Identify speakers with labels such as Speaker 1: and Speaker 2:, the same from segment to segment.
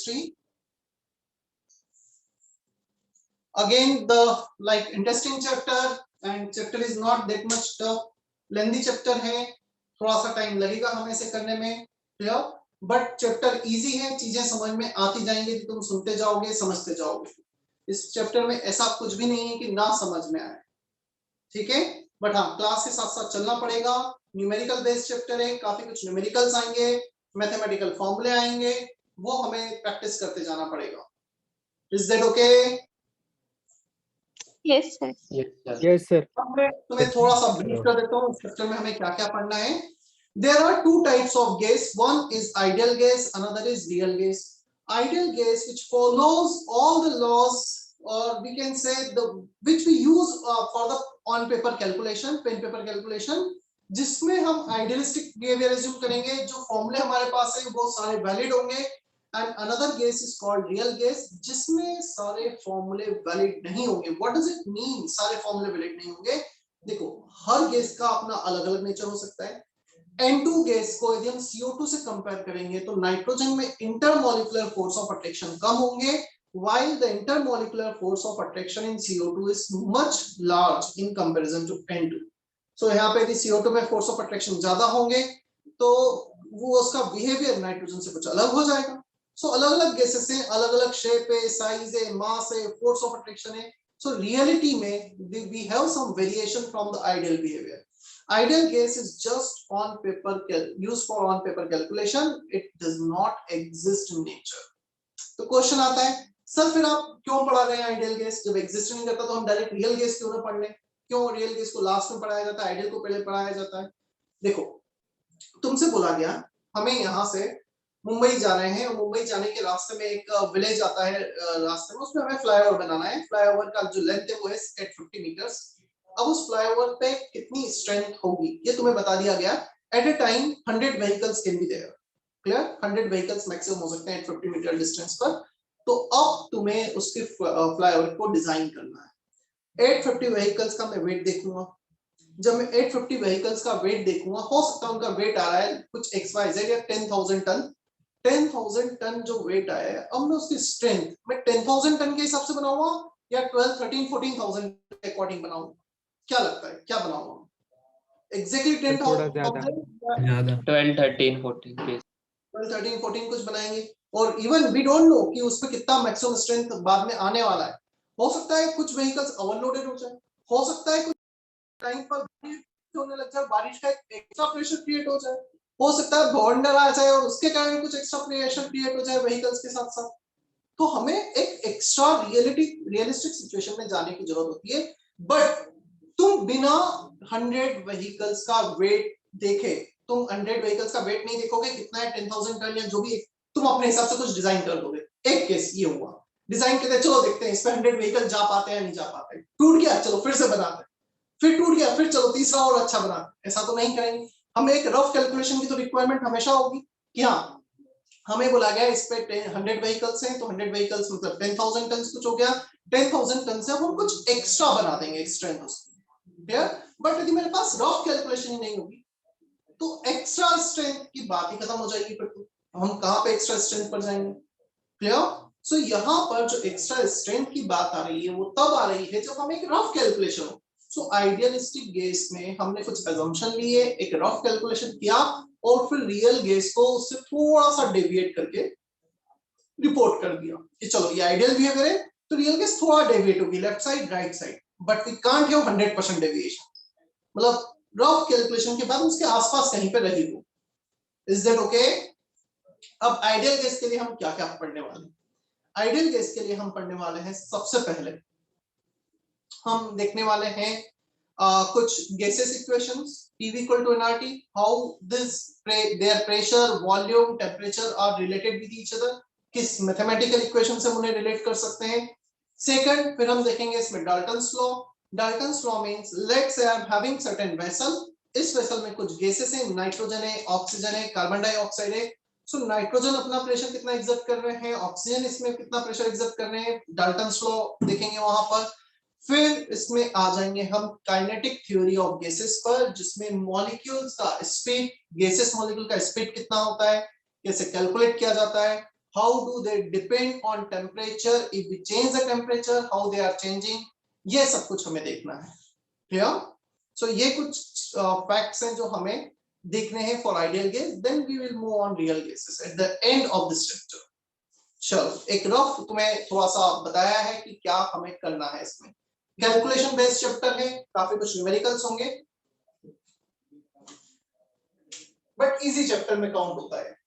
Speaker 1: chemistry. Again, the like interesting chapter, and chapter is not that much tough. Lengthy chapter है, थोड़ा सा time लगेगा हमें इसे करने में, क्लियर, बट चैप्टर इजी है, चीजें समझ में आती जाएंगी, तुम सुनते जाओगे समझते जाओगे। इस चैप्टर में ऐसा कुछ भी नहीं है कि ना समझ में आए, ठीक है, बट हाँ क्लास के साथ साथ चलना पड़ेगा। न्यूमेरिकल बेस्ड चैप्टर है, काफी कुछ न्यूमेरिकल्स आएंगे, मैथमेटिकल फॉर्मूले आएंगे, वो हमें प्रैक्टिस करते जाना पड़ेगा। Is that okay?
Speaker 2: Yes sir.
Speaker 3: Yes sir.
Speaker 1: अब मैं तुम्हें थोड़ा सा ब्रीफ कर देता हूँ इस चैप्टर में हमें क्या क्या पढ़ना है। There are two types of gas. One is ideal gas, another is real gas. Ideal gas, which follows all the laws, or we can say the which we use for the on paper calculation, pen paper calculation, जिसमें हम idealistic behavior assume करेंगे, जो फॉर्मूले हमारे पास है वो सारे valid होंगे। And another gas is called real gas, जिसमें सारे फॉर्मूले वैलिड नहीं होंगे। What does it mean सारे फॉर्मूले वैलिड नहीं होंगे? देखो, हर गैस का अपना अलग अलग नेचर हो सकता है। N2 गैस को यदि हम CO2 से कंपेयर करेंगे तो नाइट्रोजन में इंटरमॉलिक्यूलर फोर्स ऑफ अट्रैक्शन कम होंगे, while the intermolecular force of attraction in CO2 is much large in comparison to N2. So यहाँ पे यदि CO2 में फोर्स ऑफ अट्रैक्शन ज्यादा होंगे तो वो उसका बिहेवियर नाइट्रोजन से कुछ अलग हो जाएगा। सो अलग अलग गैसेस हैं, अलग अलग शेप है, साइज है, मास है, फोर्स ऑफ अट्रैक्शन है। सो रियलिटी में we have some variation from the ideal behavior. Ideal gas is just on paper used for on paper calculation. It does not exist in nature. तो question आता है, sir फिर आप क्यों पढ़ा रहे हैं आइडियल गैस? जब एग्जिस्ट नहीं करता तो हम डायरेक्ट रियल गैस क्यों ना पढ़ लें? क्यों रियल गैस को लास्ट में पढ़ाया जाता है, आइडियल को पहले पढ़ाया जाता है? देखो, तुमसे बोला गया हमें यहाँ से मुंबई जा रहे हैं, मुंबई जाने के रास्ते में एक विलेज आता है, रास्ते में उसमें हमें फ्लाईओवर बनाना है। फ्लाईओवर का जो लेंथ है वो है 850 मीटर्स। अब उस फ्लाईओवर पे कितनी स्ट्रेंथ होगी ये तुम्हें बता दिया गया। At a time 100 vehicles can be there, clear, 100 vehicles maximum हो सकते हैं 850 मीटर डिस्टेंस पर। तो अब तुम्हें उसके फ्लाईओवर को डिजाइन करना है। 850 व्हीकल्स का मैं वेट देखूंगा। जब मैं 850 व्हीकल्स का वेट देखूंगा, हो सकता है उनका वेट आ रहा है कुछ XYZ या 10,000 टन। 10,000 टन जो वेट आया है, अब मैं उसकी स्ट्रेंथ मैं 10,000 टन के हिसाब से बनाऊंगा या 12, 13, 14,000 के अकॉर्डिंग बनाऊंगा? क्या लगता है क्या बनाऊंगा? एग्जैक्टली 10,000
Speaker 4: ज्यादा 12, 13, 14
Speaker 1: 12, 13, 14 कुछ बनाएंगे, और इवन वी डोंट नो कि उस पे कितना मैक्सिमम स्ट्रेंथ बाद में आने वाला है। हो सकता है कुछ व्हीकल्स ओवरलोडेड हो जाए, हो सकता है कुछ टाइम पर होने लग जाए, बारिश का एक्स्ट्रा प्रेशर क्रिएट हो जाए, हो सकता है बॉन्डर आ जाए और उसके कारण कुछ एक्स्ट्रा प्रेशर क्रिएट हो जाए व्हीकल्स के साथ साथ। तो हमें एक एक्स्ट्रा रियलिस्टिक सिचुएशन में जाने की जरूरत होती है। बट तुम बिना 100 व्हीकल्स का वेट देखे, तुम 100 व्हीकल्स का वेट नहीं देखोगे कितना है, 10,000 टन या जो भी, तुम अपने हिसाब से कुछ डिजाइन कर दोगे। एक केस ये हुआ, डिजाइन करते चलो देखते हैं इस पे 100 व्हीकल जा पाते हैं नहीं जा पाते, टूट गया चलो फिर से बनाते, फिर टूट गया फिर चलो तीसरा और अच्छा बनाते। ऐसा तो नहीं करेंगे। हमें एक रफ कैलकुलेशन की तो रिक्वायरमेंट हमेशा होगी कि हाँ हमें बोला गया इस पे 100 व्हीकल्स हैं तो 100 व्हीकल्स मतलब 10,000 टन कुछ हो गया, 10,000 टन से हम कुछ एक्स्ट्रा बना देंगे स्ट्रेंथ उसकी, क्लियर। बट यदि मेरे पास रफ कैलकुलेशन ही नहीं होगी तो एक्स्ट्रा स्ट्रेंथ की बात ही खत्म हो जाएगी। फिर तो हम कहाँ पे एक्स्ट्रा स्ट्रेंथ पर जाएंगे, क्लियर। सो यहाँ पर जो एक्स्ट्रा स्ट्रेंथ की बात आ रही है वो तब आ रही है जब हम एक रफ कैलकुलेशन हो। सो आइडियलिस्टिक गैस में हमने कुछ assumption लिए, एक रफ कैलकुलेशन किया और फिर रियल गैस को उससे थोड़ा सा डेविएट करके रिपोर्ट कर दिया कि चलो ये आइडियल बिहेवियर है तो रियल गैस थोड़ा डेविएट होगी left side right side, but we can't have 100% deviation, मतलब रफ कैलकुलेशन के बाद उसके आसपास कहीं पे रही हो। Is that okay? अब आइडियल गैस के लिए हम क्या क्या पढ़ने वाले हैं? आइडियल गैस के लिए हम पढ़ने वाले हैं, सबसे पहले हम देखने वाले हैं कुछ gases equations, PV equal to nRT, how their pressure, volume, temperature are related with each other, किस mathematical equation से उन्हें relate कर सकते हैं। Second, फिर हम देखेंगे इसमें Dalton's law. Dalton's law means let's say I'm having certain vessel, इस vessel में कुछ gases हैं, नाइट्रोजन है, ऑक्सीजन है, कार्बन डाइऑक्साइड है। सो नाइट्रोजन अपना प्रेशर कितना एग्जर्ट कर रहे हैं, ऑक्सीजन इसमें कितना प्रेशर एग्जर्ट कर रहे हैं, डाल्टन्स लॉ देखेंगे वहां पर। फिर इसमें आ जाएंगे हम काइनेटिक थ्योरी ऑफ गैसेस पर, जिसमें मॉलिक्यूल्स का स्पीड, गैसेस मॉलिक्यूल का स्पीड कितना होता है, कैसे कैलकुलेट किया जाता है, how do they depend on temperature, if we change the temperature how they are changing, ये सब कुछ हमें देखना है। क्लियर? सो ये कुछ फैक्ट्स हैं जो हमें देखने हैं for ideal gas, then we will move on real gases at the end of this chapter. चलो एक रफ तुम्हें थोड़ा सा बताया है कि क्या हमें करना है इसमें। कैलकुलेशन बेस्ड चैप्टर है, काफी कुछ न्यूमेरिकल्स होंगे, बट इजी चैप्टर में काउंट होता है।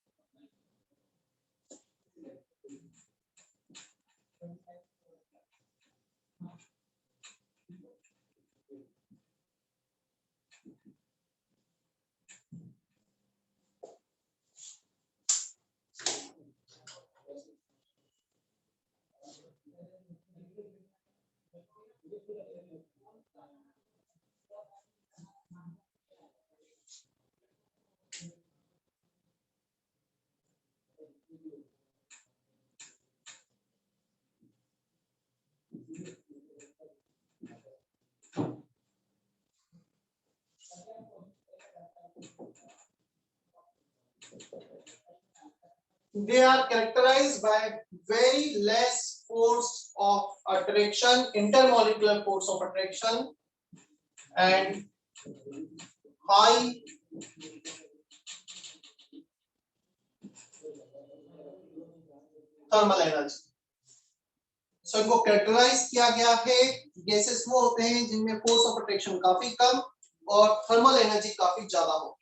Speaker 1: They are characterized by very less force of attraction, intermolecular force of attraction, and high thermal energy. So इनको कैरेक्टराइज किया गया है, गैसेस वो होते हैं जिनमें फोर्स ऑफ अट्रैक्शन काफी कम और थर्मल एनर्जी काफी ज्यादा हो।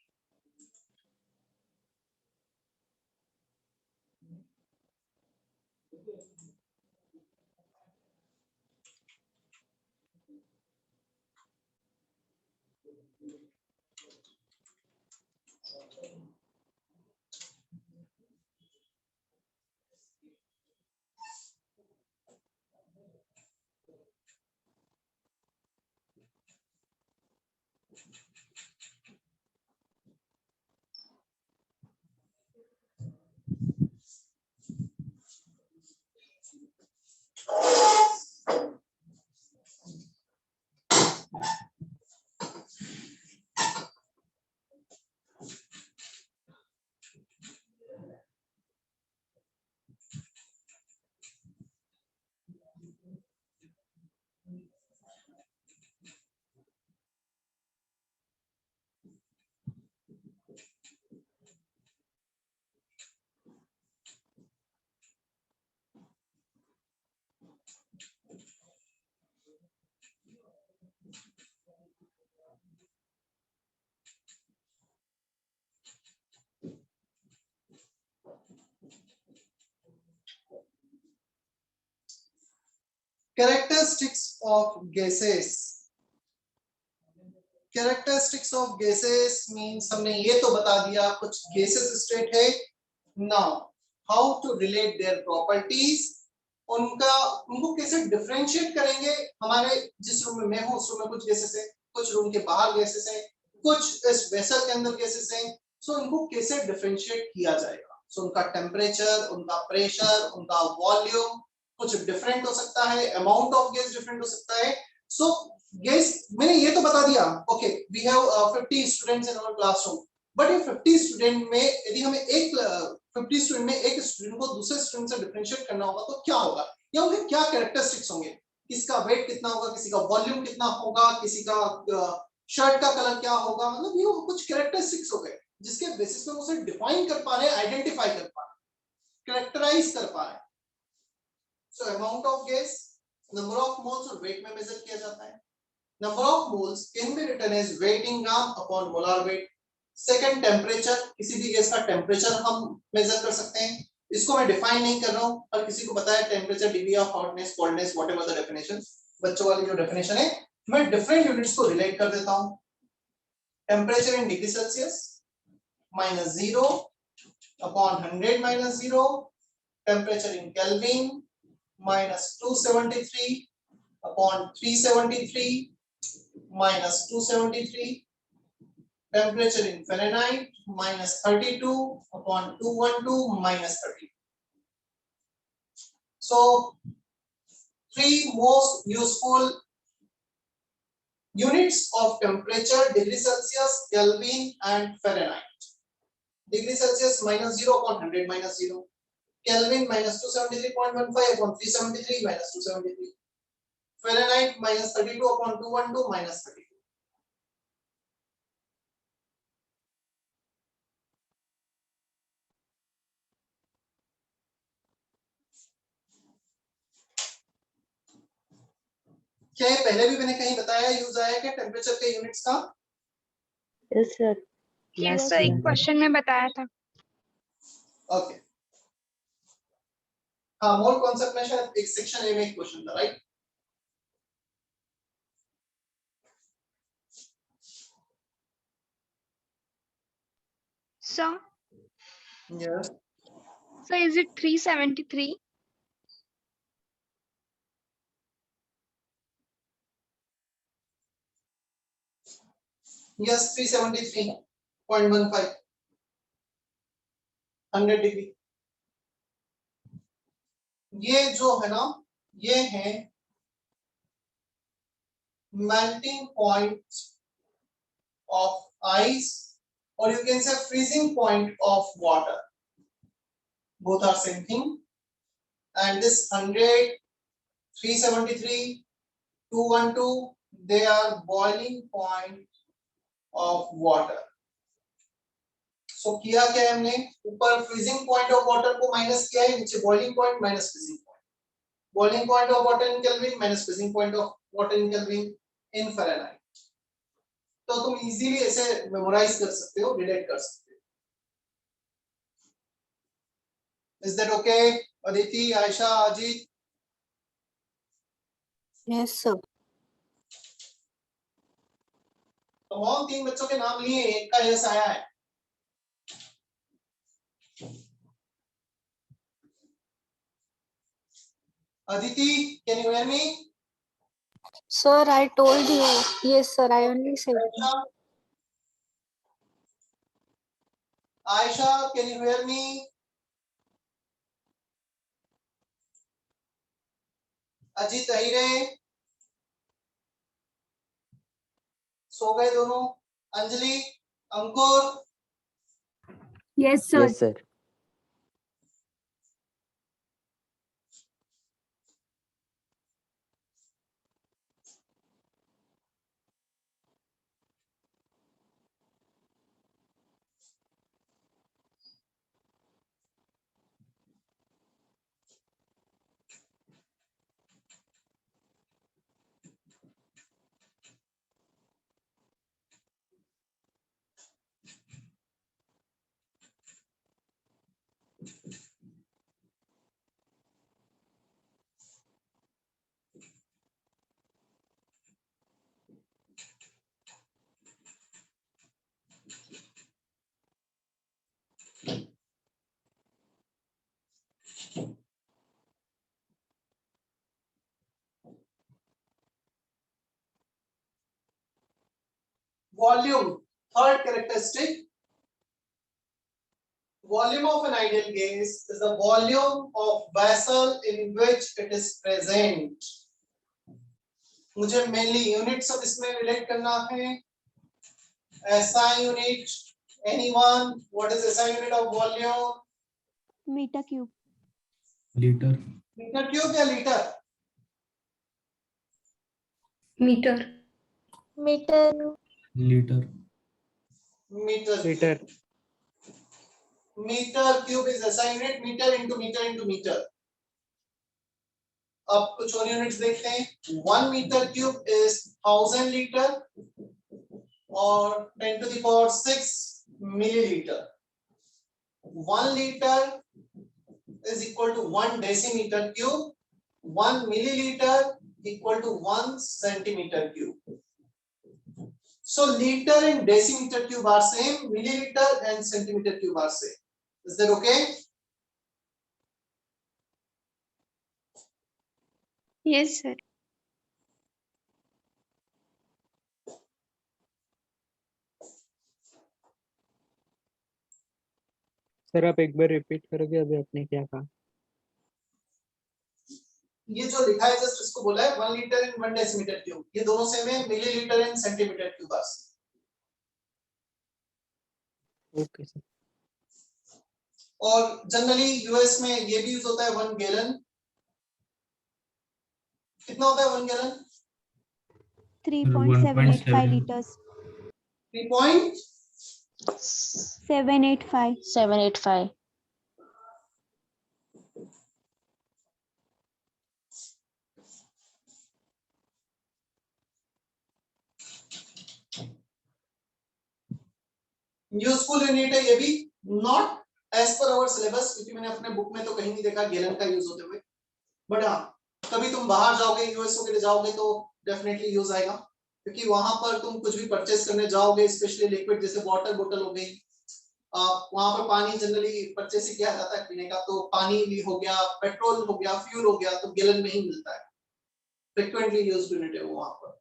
Speaker 1: Characteristics of gases. Characteristics of gases means हमने ये तो बता दिया कुछ gases state है। Now how to relate their properties, उनको कैसे differentiate करेंगे। हमारे जिस रूम में मैं हूँ उस रूम में कुछ gases है, कुछ रूम के बाहर gases है, कुछ इस vessel के अंदर gases है। So इनको कैसे differentiate किया जाएगा। So उनका temperature, उनका pressure, उनका volume कुछ डिफरेंट हो सकता है, अमाउंट ऑफ गैस डिफरेंट हो सकता है। सो गैस मैंने ये तो बता दिया, okay we have 50 students in our classroom, but ये 50 स्टूडेंट में यदि हमें एक 50 स्टूडेंट में एक स्टूडेंट को दूसरे स्टूडेंट से डिफरेंशिएट करना होगा तो क्या होगा, या उनके क्या कैरेक्टरिस्टिक्स होंगे, किसका वेट कितना होगा, किसी का वॉल्यूम कितना होगा, किसी का शर्ट का कलर क्या होगा, मतलब ये कुछ कैरेक्टरिस्टिक्स हो गए जिसके बेसिस पे उसे डिफाइन कर पा रहे हैं, आइडेंटिफाई कर पा रहे हैं, कैरेक्टराइज कर पा रहे हैं। So amount of gas, number of moles और weight में मेजर किया जाता है। Number of moles can be written as weight in gram upon molar weight. Second temperature, किसी भी गैस का टेम्परेचर हम मेजर कर सकते हैं। इसको मैं डिफाइन नहीं कर रहा हूँ, पर किसी को पता है temperature, degree of hotness, coldness, whatever the definition, बच्चों वाली जो डेफिनेशन है मैं डिफरेंट यूनिट्स को रिलेट कर देता हूँ। Temperature in degree Celsius -0 upon 100 -0, temperature in kelvin -273 upon 373 -273, temperature in Fahrenheit -32 upon 212 -30. So three most useful units of temperature: degree Celsius, Kelvin and Fahrenheit. Degree Celsius -0 upon 100 -0, Kelvin minus 273.15 upon 373 minus 273. Fahrenheit minus 32 upon 212 minus 32. क्या ये पहले भी मैंने कहीं बताया, use आया क्या temperature के यूनिट्स का?
Speaker 2: Yes sir.
Speaker 3: यस सर, एक क्वेश्चन में बताया था।
Speaker 1: ओके हाँ, मोल कॉन्सेप्ट में शायद एक सेक्शन ए में एक क्वेश्चन था, right?
Speaker 3: Sir,
Speaker 1: yes
Speaker 3: sir is it 373?
Speaker 1: Yes 373.15 100 degree. ये जो है ना, ये है melting point of ice or you can say freezing point of water. Both are same thing. And this 100, 373, 212, they are boiling point of water. So किया क्या है हमने, ऊपर freezing point of water को माइनस किया है, नीचे boiling point minus freezing point. Boiling point of water in Kelvin minus freezing point of water in Kelvin in Fahrenheit. तो तुम इजीली ऐसे मेमोराइज कर सकते हो, रिलेट कर सकते हो। Is that okay? Aditi, Ayesha, Ajit?
Speaker 2: Yes sir.
Speaker 1: तमाम 3 बच्चों के नाम लिए, एक का यस आया है। Aditi, can you hear me?
Speaker 2: Sir, I told you. Yes, sir. I only said.
Speaker 1: Aisha, can you hear me? Ajit Ahire, सो गए दोनों। अंजलि, अंकुर?
Speaker 2: Yes, sir.
Speaker 5: Yes, sir.
Speaker 1: Volume, third characteristic. Volume of an ideal gas is the volume of vessel in which it is present. मुझे mainly units of इसमें relate करना है। SI unit, anyone? What is SI unit of volume?
Speaker 2: Meter cube.
Speaker 5: Liter.
Speaker 1: Meter cube या liter?
Speaker 2: Meter. Meter.
Speaker 5: Liter.
Speaker 1: Meter.
Speaker 4: Liter.
Speaker 1: Meter cube is SI unit, meter into meter into meter. अब कुछ और units देखते हैं। 1 metre cube is 1000 litre और 10 to the power 6 millilitre. 1 litre is equal to 1 decimeter cube. 1 milliliter equal to 1 centimeter cube. So liter and decimeter cube are same, milliliter and centimeter cube are same. Is that okay?
Speaker 3: Yes sir.
Speaker 4: Sir आप एक बार repeat करोगे, अभी आपने क्या कहा?
Speaker 1: ये जो लिखा है जस्ट इसको बोला है 1 लीटर एंड 1 डेसीमीटर क्यूब, ये दोनों सेम है, मिलीलीटर एंड सेंटीमीटर क्यूब बस।
Speaker 4: Okay sir.
Speaker 1: और जनरली यूएस में ये भी यूज होता है 1 गैलन। कितना होता है 1 गैलन?
Speaker 6: 3.785 liters.
Speaker 1: 3.785।
Speaker 6: 785.
Speaker 1: यूजफुल यूनिट है ये भी, not as per our syllabus, क्योंकि मैंने अपने बुक में तो कहीं नहीं देखा गैलन का यूज होते हुए, बट हाँ कभी तुम बाहर जाओगे यूएस वगैरह जाओगे तो डेफिनेटली यूज आएगा, क्योंकि वहां पर तुम कुछ भी परचेस करने जाओगे, स्पेशली लिक्विड जैसे वाटर बोतल हो गई, वहां पर पानी जनरली परचेस ही किया जाता है पीने का, तो पानी भी हो गया, पेट्रोल हो गया, फ्यूल हो गया, तो गैलन में ही मिलता है, फ्रीक्वेंटली यूज्ड यूनिट है वो वहां पर।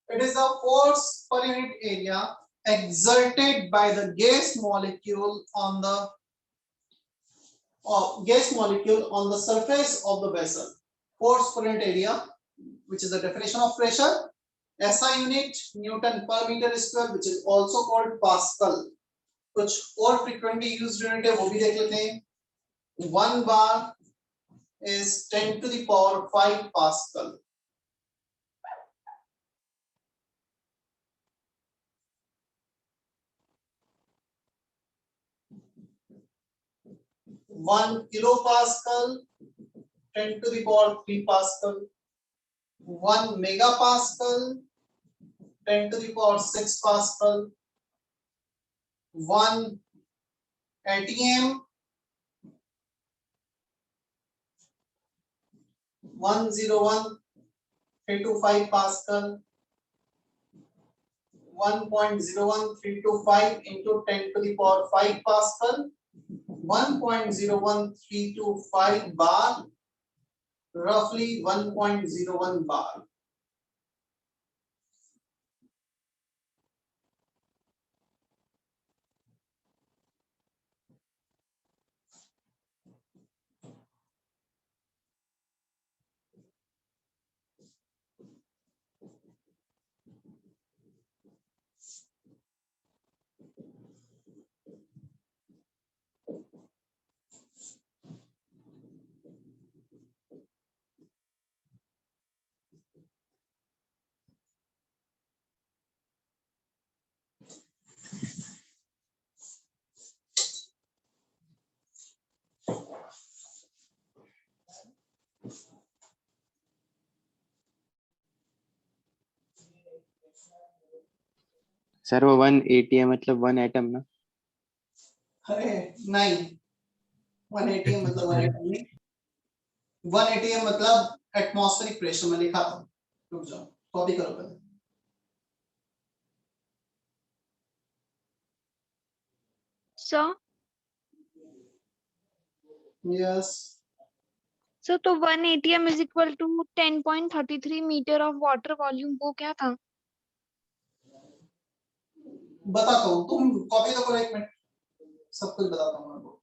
Speaker 1: It is the force per unit area exerted by the gas molecule on the surface of the vessel. Force per unit area, which is the definition of pressure. SI unit Newton per meter square, which is also called Pascal. कुछ और frequently used unit है वो भी देख लेते हैं. 1 bar is 10 to the power 5 Pascal. One kilopascal, 10 to the power 3 Pascal. 1 megapascal, 10 to the power 6 Pascal. 1 atm, 101,325 Pascal. 1.01325 into 10 to the power 5 Pascal. 1.01325 bar, roughly 1.01 bar.
Speaker 7: Sir वो 180 है मतलब 1 atom ना?
Speaker 1: अरे नहीं, 180 मतलब 1 एटम नहीं, 180 मतलब एटमॉस्फेरिक प्रेशर में लिखा था, रुक जाओ कॉपी करो पहले।
Speaker 3: सर
Speaker 1: यस
Speaker 3: सर तो 1 ATM is equal to 10.33 metre of water volume, वो क्या था?
Speaker 1: बताता हूँ, तुम कॉपी तो करो, एक मिनट सब कुछ बताता हूँ आपको।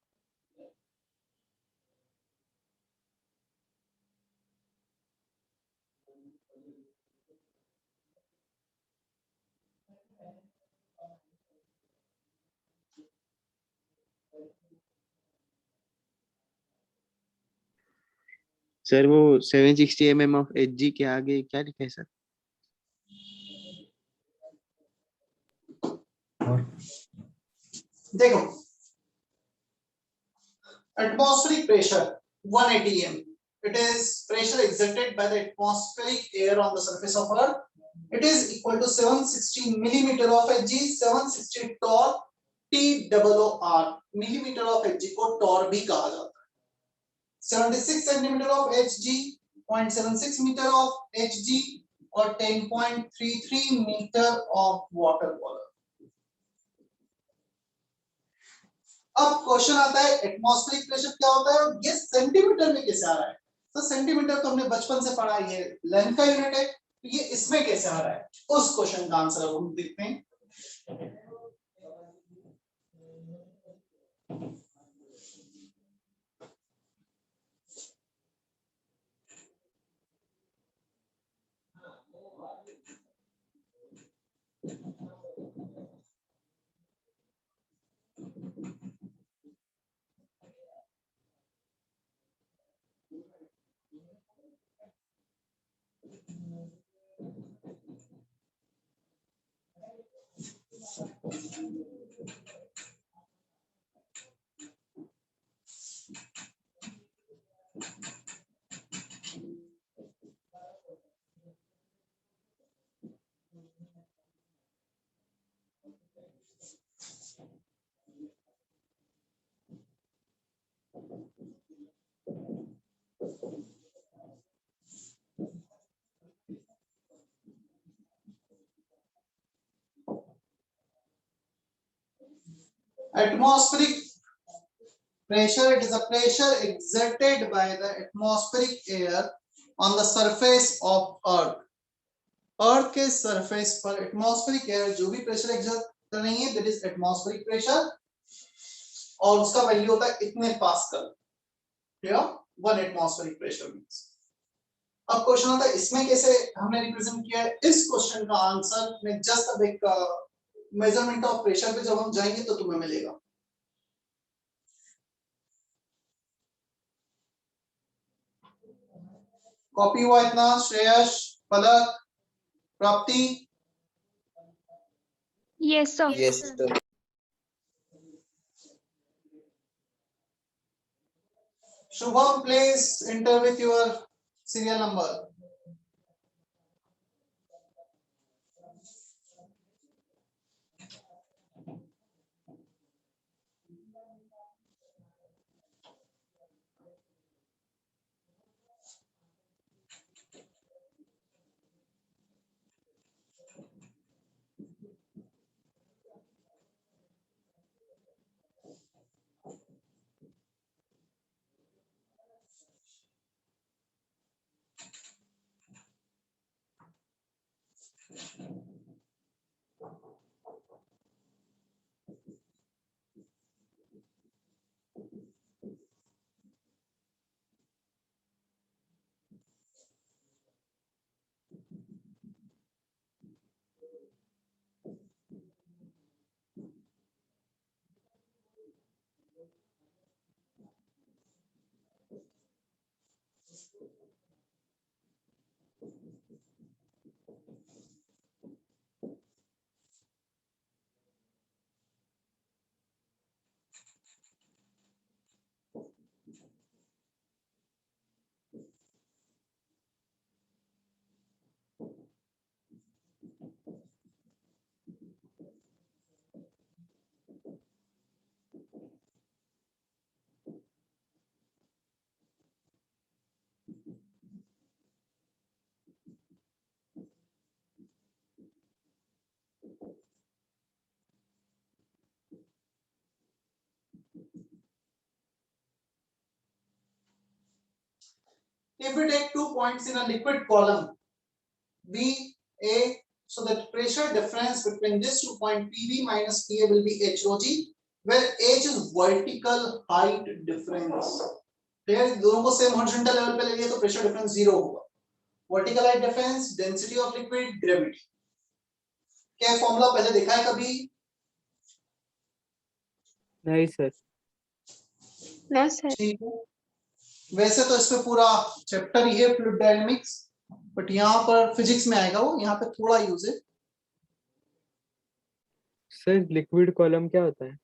Speaker 7: सर वो 760 mm ऑफ HG के आगे क्या लिखा है सर?
Speaker 5: और
Speaker 1: देखो atmospheric pressure 180 m, it is pressure exerted by the atmospheric air on the surface of earth, it is equal to 760 millimeter of Hg, 760 torr, TOOR, millimeter of Hg को torr भी कहा जाता है, 76 centimeter of Hg, 0.76 meter of Hg और 10.33 meter of water column। अब question आता है atmospheric pressure क्या होता है और ये सेंटीमीटर में कैसे आ रहा है। तो सेंटीमीटर तो हमने बचपन से पढ़ा, ये लेंथ का यूनिट है, तो ये इसमें कैसे आ रहा है, उस क्वेश्चन का आंसर अब हम देखते हैं। Atmospheric pressure, it is a pressure exerted by the atmospheric air on the surface of earth, अर्थ के सरफेस पर एटमॉस्फेरिक एयर जो भी प्रेशर एक्सर्ट कर रही है, दैट इज एटमॉस्फेरिक प्रेशर, और उसका वैल्यू होता है इतने पास्कल, ठीक है, 1 एटमॉस्फेरिक प्रेशर मींस। अब क्वेश्चन आता है इसमें कैसे हमने रिप्रेजेंट किया है। इस क्वेश्चन का आंसर मैं जस्ट अब एक मेजरमेंट ऑफ प्रेशर पे जब हम जाएंगे तो तुम्हें मिलेगा। कॉपी हुआ इतना? श्रेयस, पलक, प्राप्ति?
Speaker 3: Yes sir.
Speaker 8: Yes, sir.
Speaker 1: Shubham, please enter with your serial number. if we take 2 points in a liquid column B, A, so the pressure difference between this 2 point PV minus PA will be H rho G, where H is vertical height difference. फिर दोनों को same horizontal level पे ले लिया तो pressure difference 0 होगा. Vertical height difference, density of liquid, gravity. क्या formula पहले देखा है कभी?
Speaker 4: नहीं सर.
Speaker 3: No, sir.
Speaker 1: ठीक है. वैसे तो इसमें पूरा चैप्टर ही है फ्लूइड डायनेमिक्स, बट यहाँ पर फिजिक्स में आएगा वो, यहाँ पे थोड़ा यूज है.
Speaker 4: सर लिक्विड कॉलम क्या होता है?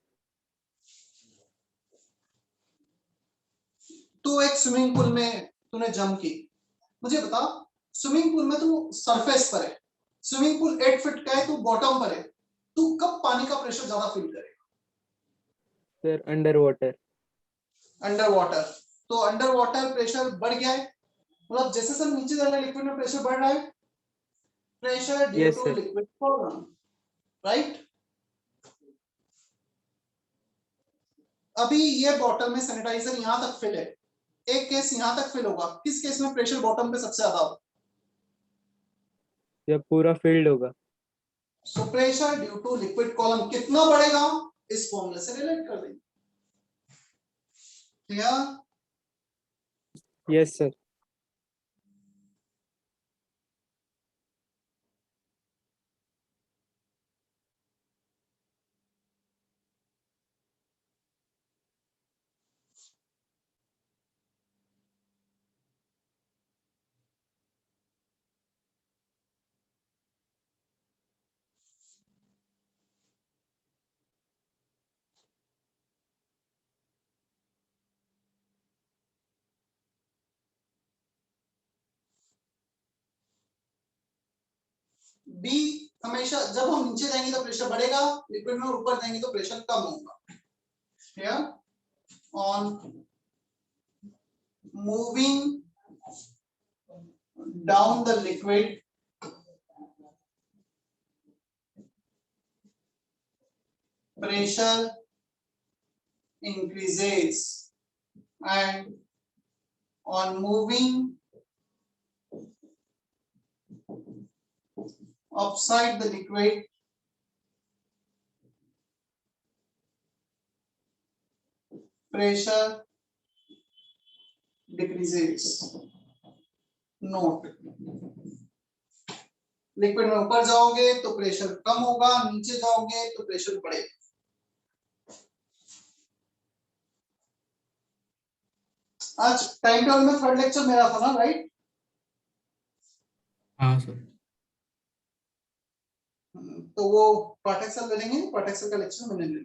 Speaker 1: तू एक स्विमिंग पूल में तूने जंप की, मुझे बता, स्विमिंग पूल में तू सरफेस पर है, स्विमिंग पूल 8 फीट का है, तू बॉटम पर है, तू कब पानी का प्रेशर ज्यादा फील करेगा?
Speaker 4: Sir under water.
Speaker 1: Under water. तो अंडर वाटर प्रेशर बढ़ गया है, मतलब जैसे सब नीचे जा रहा है लिक्विड में प्रेशर बढ़ रहा है. Pressure due
Speaker 4: Yes,
Speaker 1: to
Speaker 4: sir.
Speaker 1: Liquid form, right. अभी ये बॉटल में सैनिटाइजर यहाँ तक फिल है, एक केस यहाँ तक फिल होगा, किस केस में प्रेशर बॉटम पे सबसे ज्यादा होगा?
Speaker 4: जब पूरा फील्ड होगा.
Speaker 1: So pressure due to liquid column कितना बढ़ेगा, इस फॉर्मूले से रिलेट कर देंगे. क्लियर?
Speaker 4: Yes sir.
Speaker 1: बी, हमेशा जब हम नीचे जाएंगे तो प्रेशर बढ़ेगा, लिक्विड में ऊपर जाएंगे तो प्रेशर कम होगा. Clear? On moving down the liquid, pressure increases, and on moving upside the liquid, pressure decreases. Note, liquid में ऊपर जाओगे तो प्रेशर कम होगा, नीचे जाओगे तो प्रेशर बढ़ेगा. आज टाइम टेबल में थर्ड लेक्चर मेरा था ना, राइट?
Speaker 5: हाँ सर.
Speaker 1: तो वो पाठक ले लेंगे, पाठक का लेक्चर मैंने ले.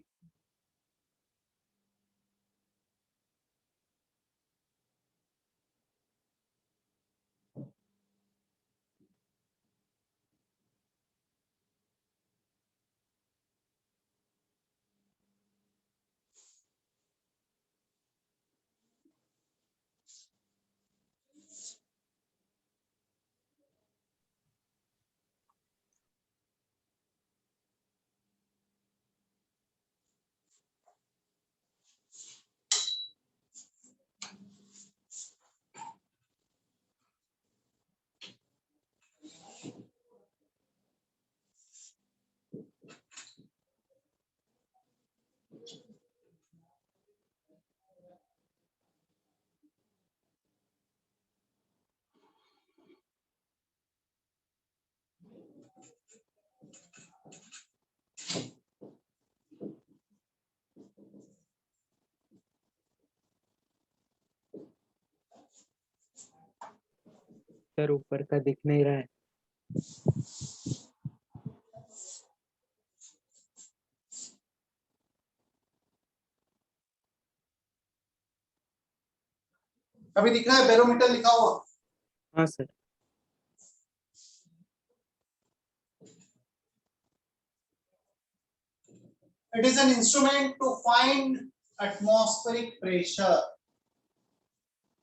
Speaker 4: सर ऊपर का दिख नहीं रहा है.
Speaker 1: अभी दिख रहा है बैरोमीटर लिखा हुआ?
Speaker 4: हाँ sir.
Speaker 1: It is an instrument to find atmospheric pressure.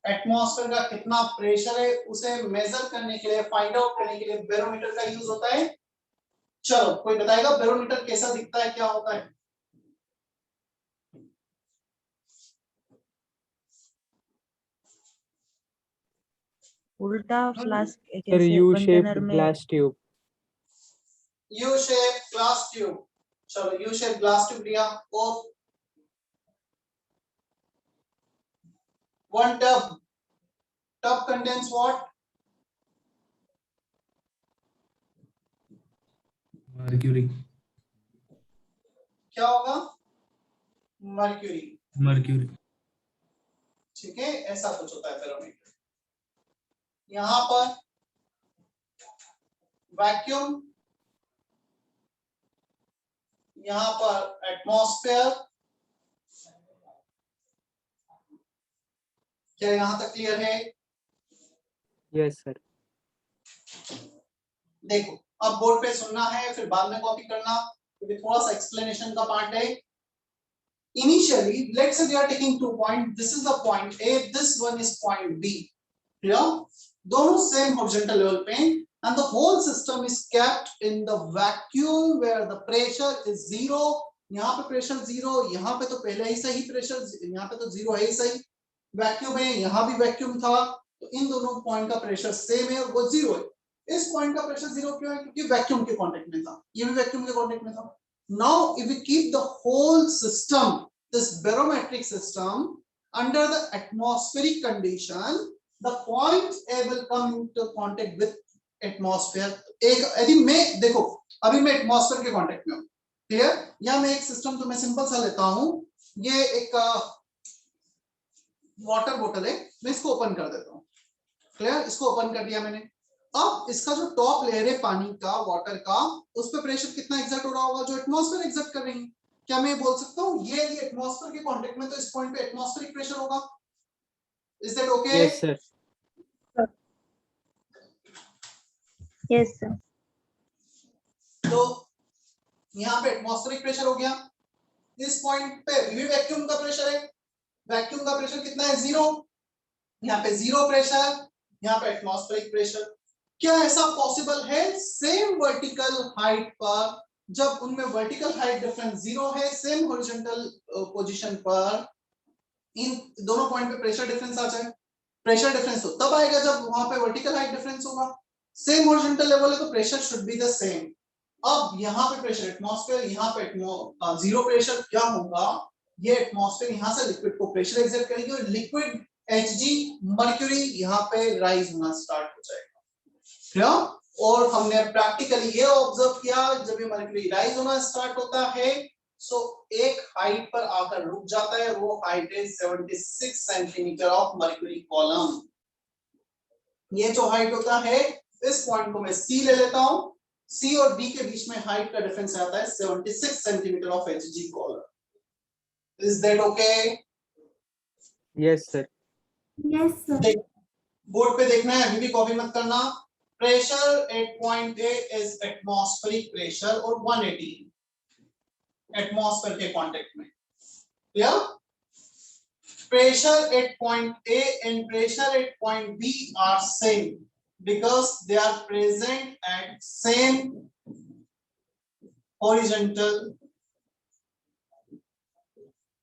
Speaker 1: Atmosphere का कितना प्रेशर है उसे मेजर करने के लिए, फाइंड आउट करने के लिए बैरोमीटर का यूज होता है. चलो कोई बताएगा बैरोमीटर कैसा दिखता है, क्या होता है?
Speaker 6: उल्टा फ्लास्क
Speaker 4: सर
Speaker 6: कैसे
Speaker 4: यू शेप
Speaker 6: कंटेनर में?
Speaker 4: Glass tube.
Speaker 1: U shape glass tube, चलो यू शेप ग्लास ट्यूब लिया और one tub contains what?
Speaker 5: Mercury
Speaker 1: क्या होगा? मर्क्यूरी।
Speaker 5: मर्क्यूरी
Speaker 1: ठीक है, ऐसा कुछ होता है बैरोमीटर। यहां पर वैक्यूम, यहां पर एटमॉस्फेयर। क्या यहां तक क्लियर है?
Speaker 4: Yes sir.
Speaker 1: देखो अब बोर्ड पे सुनना है, फिर बाद में कॉपी करना, क्योंकि थोड़ा सा एक्सप्लेनेशन का पार्ट है। Initially, let's say we are taking 2 points. This is the point A, this one is point B. Clear? दोनों same horizontal level पे, and the whole system is kept in the vacuum where the pressure is 0. यहाँ पे pressure 0, यहाँ पे तो पहले ही सही pressure, यहाँ पे तो 0 है ही सही। वैक्यूम है, यहाँ भी वैक्यूम था, तो इन दोनों पॉइंट का प्रेशर सेम है और वो 0 है। इस पॉइंट का प्रेशर 0 क्यों है? क्योंकि वैक्यूम के कांटेक्ट में था, ये भी वैक्यूम के कांटेक्ट में था। Now, if we keep the whole system, this barometric system, under the atmospheric condition, the point A will come into contact with atmosphere. एक यदि मैं देखो अभी मैं एटमॉस्फेयर के कांटेक्ट में हूँ, क्लियर? या मैं एक सिस्टम तो मैं सिंपल सा लेता हूँ, ये एक वाटर बोतल है, मैं इसको ओपन कर देता हूँ, क्लियर? इसको ओपन कर दिया मैंने। अब इसका जो टॉप लेयर है पानी का, वाटर का, उस पे प्रेशर कितना एग्जर्ट हो रहा होगा? जो एटमॉस्फेयर एग्जर्ट कर रही है। क्या मैं बोल सकता हूँ ये एटमॉस्फेयर के कांटेक्ट में, तो इस पॉइंट पे एटमॉस्फेरिक प्रेशर होगा? Is that okay?
Speaker 4: Yes sir.
Speaker 6: Yes sir.
Speaker 1: तो यहाँ पे एटमॉस्फेरिक प्रेशर हो गया। इस पॉइंट पे भी वैक्यूम का प्रेशर है। वैक्यूम का प्रेशर कितना है? 0। यहाँ पे 0 प्रेशर, यहाँ पे एटमॉस्फेरिक प्रेशर। क्या ऐसा पॉसिबल है सेम वर्टिकल हाइट पर, जब उनमें वर्टिकल हाइट डिफरेंस 0 है, सेम हॉरिजॉन्टल पोजीशन पर इन दोनों पॉइंट पे प्रेशर डिफरेंस आ जाए? प्रेशर डिफरेंस तो तब आएगा जब वहां पे वर्टिकल हाइट डिफरेंस होगा। सेम हॉरिजॉन्टल लेवल है तो pressure should be the same. अब यहाँ पे प्रेशर एटमॉस्फेयर, यहाँ पे 0 प्रेशर, क्या होगा? ये एटमॉस्फेयर यहाँ से लिक्विड को प्रेशर एक्सर्ट करेगी और लिक्विड Hg मर्क्यूरी यहाँ पे राइज होना स्टार्ट हो जाएगा। और हमने प्रैक्टिकली ये ऑब्जर्व किया, जब ये मर्क्यूरी राइज होना स्टार्ट होता है, सो एक हाइट पर आकर रुक जाता है, वो हाइट है 76 सेंटीमीटर ऑफ मर्क्यूरी कॉलम। ये जो हाइट होता है, इस पॉइंट को मैं C ले लेता हूं, C और D के बीच में हाइट का डिफरेंस आता है 76 centimetre of Hg column. Is that okay?
Speaker 4: Yes sir.
Speaker 6: Yes sir.
Speaker 1: Board पे देखना है, अभी भी कॉपी मत करना। Pressure at point A is atmospheric pressure और 180 एटमॉस्फेयर के कांटेक्ट में। Clear? Pressure at point A and pressure at point B are same because they are present at same horizontal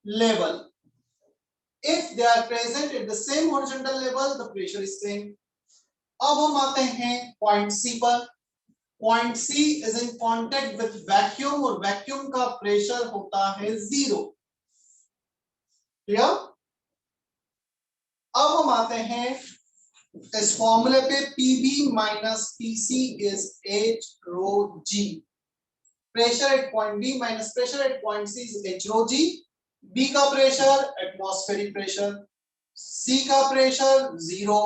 Speaker 1: level. If they are present at the same horizontal level, the pressure is same. अब हम आते हैं point C पर। Point C is in contact with vacuum और vacuum का pressure होता है 0. Clear? अब हम आते हैं इस फॉर्मूले पे, PB minus PC is H rho G। Pressure at point B minus pressure at point C is H rho G। B का प्रेशर एटमॉस्फेरिक प्रेशर, C का प्रेशर 0,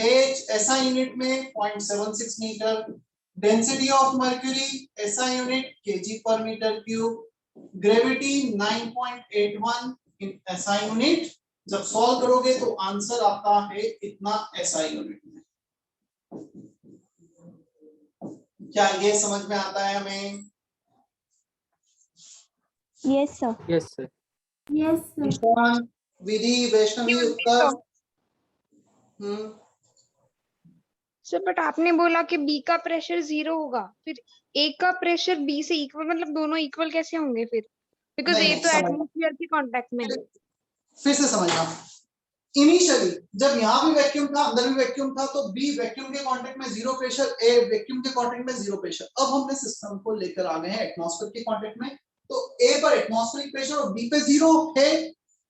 Speaker 1: H SI यूनिट में 0.76 metre, density of mercury SI unit kg per metre cube, gravity 9.81 in SI unit. जब solve करोगे तो answer आता है इतना SI unit में। क्या ये समझ में आता है हमें?
Speaker 6: Yes sir.
Speaker 4: Yes sir.
Speaker 6: Yes sir.
Speaker 1: Ishan, Vidhi, Vaishnavi, उत्तर।
Speaker 3: सर बट आपने बोला कि B का प्रेशर 0 होगा, फिर A का प्रेशर B से इक्वल, मतलब दोनों इक्वल कैसे होंगे फिर? बिकॉज
Speaker 1: नहीं,
Speaker 3: A तो
Speaker 1: समझ-
Speaker 3: एटमॉस्फेयर के कांटेक्ट में है।
Speaker 1: फिर से समझना, इनिशियली जब यहाँ भी वैक्यूम था, अंदर भी वैक्यूम था, तो बी वैक्यूम के कांटेक्ट में जीरो प्रेशर, ए वैक्यूम के कांटेक्ट में जीरो प्रेशर। अब हमने सिस्टम को लेकर आ गए हैं एटमॉस्फेयर के कांटेक्ट में, तो ए पर एटमॉस्फेरिक प्रेशर और बी पे जीरो है।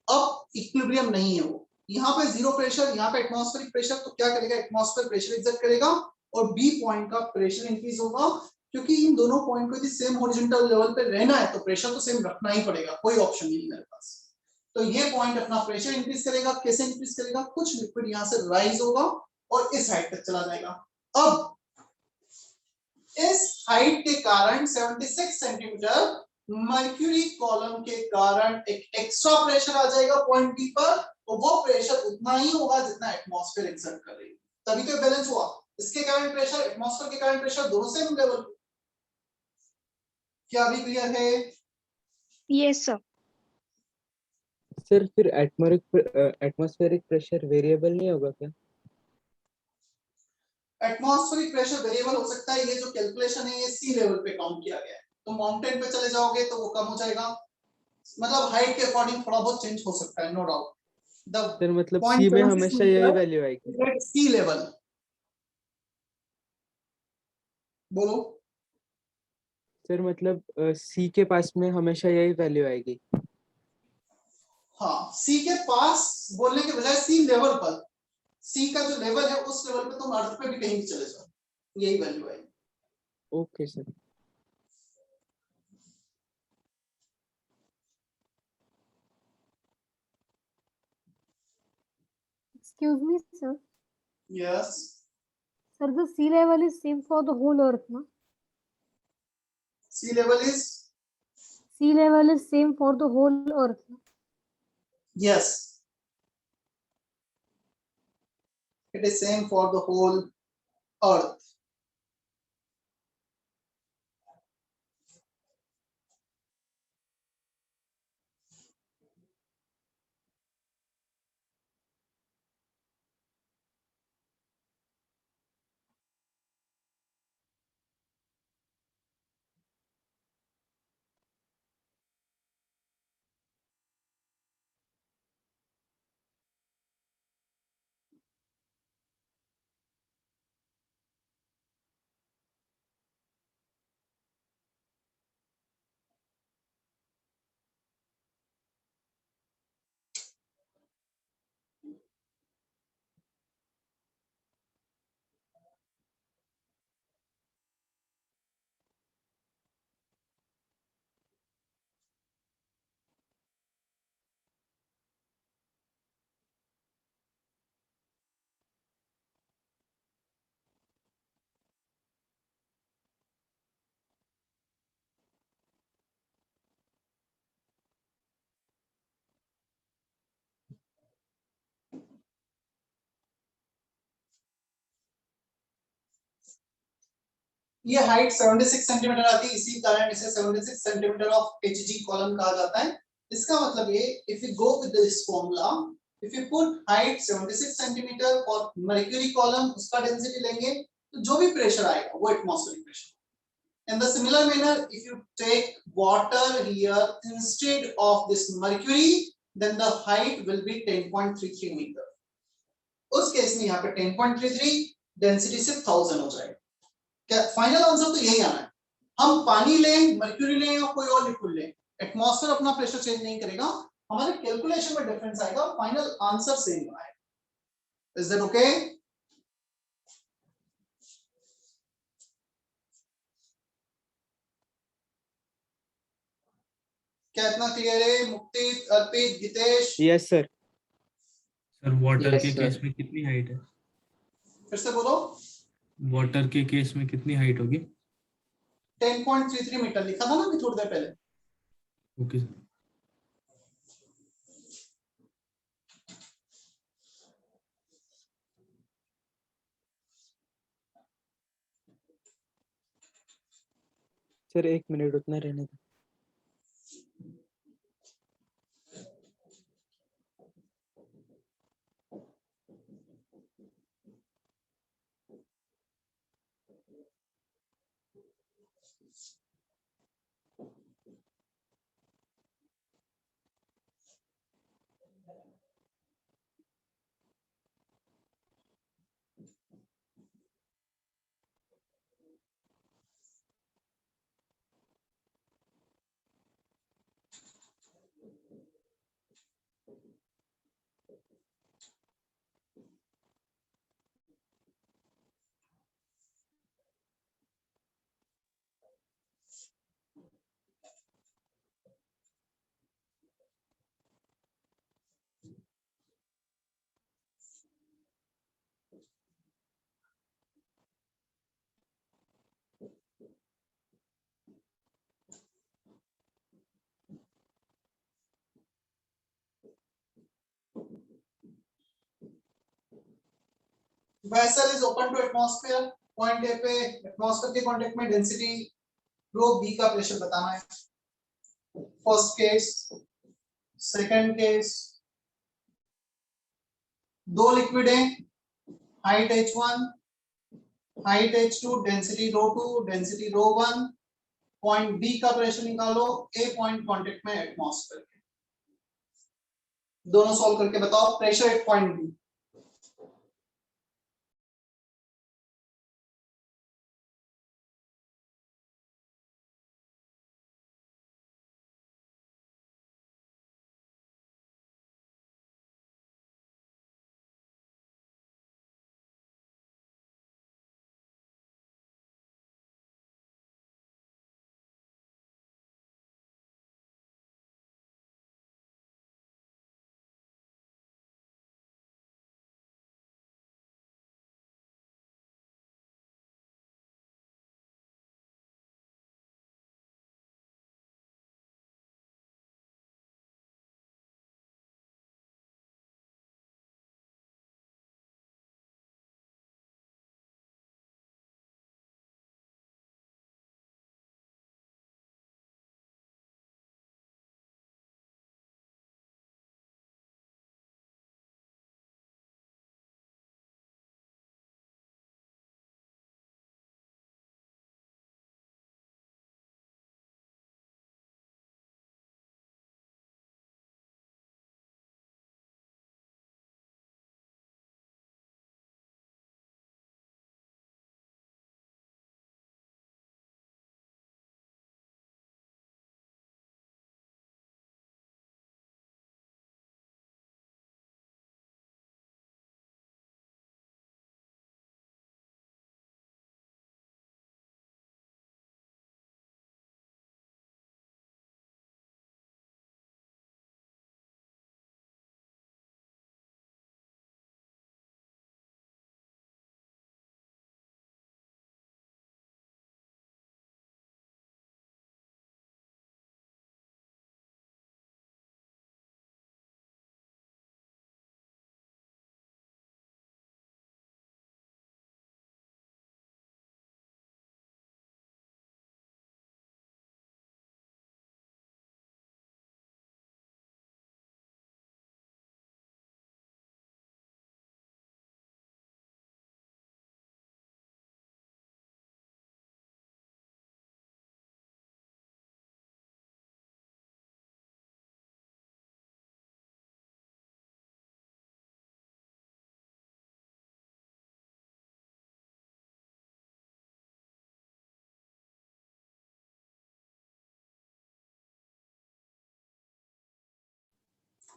Speaker 1: अब इक्विलिब्रियम नहीं है वो, यहाँ पे जीरो प्रेशर, यहाँ पे एटमॉस्फेरिक प्रेशर, तो क्या करेगा, एटमॉस्फेयर प्रेशर एग्जर्ट करेगा और बी पॉइंट का प्रेशर इंक्रीज होगा, क्योंकि इन दोनों पॉइंट को यदि सेम हॉरिजॉन्टल लेवल पे रहना है तो प्रेशर तो सेम रखना ही पड़ेगा, कोई ऑप्शन नहीं मेरे पास। तो ये पॉइंट अपना प्रेशर इंक्रीज करेगा। कैसे इंक्रीज करेगा, कुछ लिक्विड यहां से राइज होगा और इस हाइट तक चला जाएगा। अब इस हाइट के कारण 76 सेंटीमीटर मर्क्यूरी कॉलम के कारण एक एक्स्ट्रा प्रेशर आ जाएगा पॉइंट बी पर, और वो प्रेशर उतना ही होगा जितना एटमॉस्फेयर एक्सर्ट कर रही है, तभी तो बैलेंस हुआ। इसके कारण प्रेशर, एटमॉस्फेयर के कारण प्रेशर, दोनों सेम लेवल। क्या अभी क्लियर है?
Speaker 3: Yes sir.
Speaker 4: सर फिर एटमॉस्फेरिक प्रेशर वेरिएबल नहीं होगा क्या?
Speaker 1: एटमॉस्फेरिक प्रेशर वेरिएबल हो सकता है, ये जो कैलकुलेशन है ये सी लेवल पे काउंट किया गया है, तो माउंटेन पे चले जाओगे तो वो कम हो जाएगा, मतलब हाइट के अकॉर्डिंग थोड़ा बहुत चेंज हो सकता है, नो डाउट। द
Speaker 4: सर मतलब
Speaker 1: पॉइंट
Speaker 4: सी में हमेशा यही वैल्यू आएगी?
Speaker 1: एट सी लेवल। बोलो।
Speaker 4: सर मतलब सी के पास में हमेशा यही वैल्यू आएगी?
Speaker 1: हाँ, सी के पास बोलने के बजाय सी लेवल पर, सी का जो लेवल है उस लेवल पे तुम अर्थ पे भी कहीं भी चले जाओ, यही वैल्यू है।
Speaker 4: Okay sir.
Speaker 6: Excuse me, sir.
Speaker 1: Yes,
Speaker 6: Sir, the sea level is same for the whole earth, no?
Speaker 1: Sea level is,
Speaker 6: Sea level is same for the whole earth, no?
Speaker 1: यस, it is same for the whole earth. ये height 76 centimetre आती है, इसी कारण इसे 76 centimetre of Hg column कहा जाता है। इसका मतलब ये, if you go with this formula, if you put height 76 centimetre for mercury column, उसका डेंसिटी लेंगे तो जो भी प्रेशर आएगा वो atmospheric pressure. In the similar manner, if you take water here instead of this mercury, then the height will be 10.33 meter. उस case में यहाँ पे 10.33 डेंसिटी सिर्फ 1000 हो जाएगा। क्या फाइनल आंसर तो यही आना है। हम पानी लें, मर्क्यूरी लें या कोई और लिक्विड लें, एटमॉस्फेयर अपना प्रेशर चेंज नहीं करेगा, हमारे कैलकुलेशन में डिफरेंस आएगा, फाइनल आंसर सेम आएगा। Is that okay? क्या इतना क्लियर है? Mukti, Arpit, Geetesh?
Speaker 4: Yes sir.
Speaker 5: Sir water
Speaker 7: Yes,
Speaker 5: के
Speaker 7: sir.
Speaker 5: केस में कितनी हाइट है?
Speaker 1: फिर से बोलो।
Speaker 5: वाटर के केस में कितनी हाइट होगी?
Speaker 1: 10.33 मीटर लिखा था ना अभी थोड़ी देर पहले।
Speaker 5: Okay sir.
Speaker 4: सर 1 मिनट उतना रहने दो।
Speaker 1: vessel is open to atmosphere, point A पे एटमॉस्फेयर के कांटेक्ट में डेंसिटी रो बी का प्रेशर बताना है। फर्स्ट केस, सेकंड केस, दो लिक्विड है, height h1, height h2, density rho 2, density rho 1, point B का प्रेशर निकालो, ए पॉइंट कांटेक्ट में एटमॉस्फेयर के। दोनों सॉल्व करके बताओ प्रेशर एट पॉइंट बी।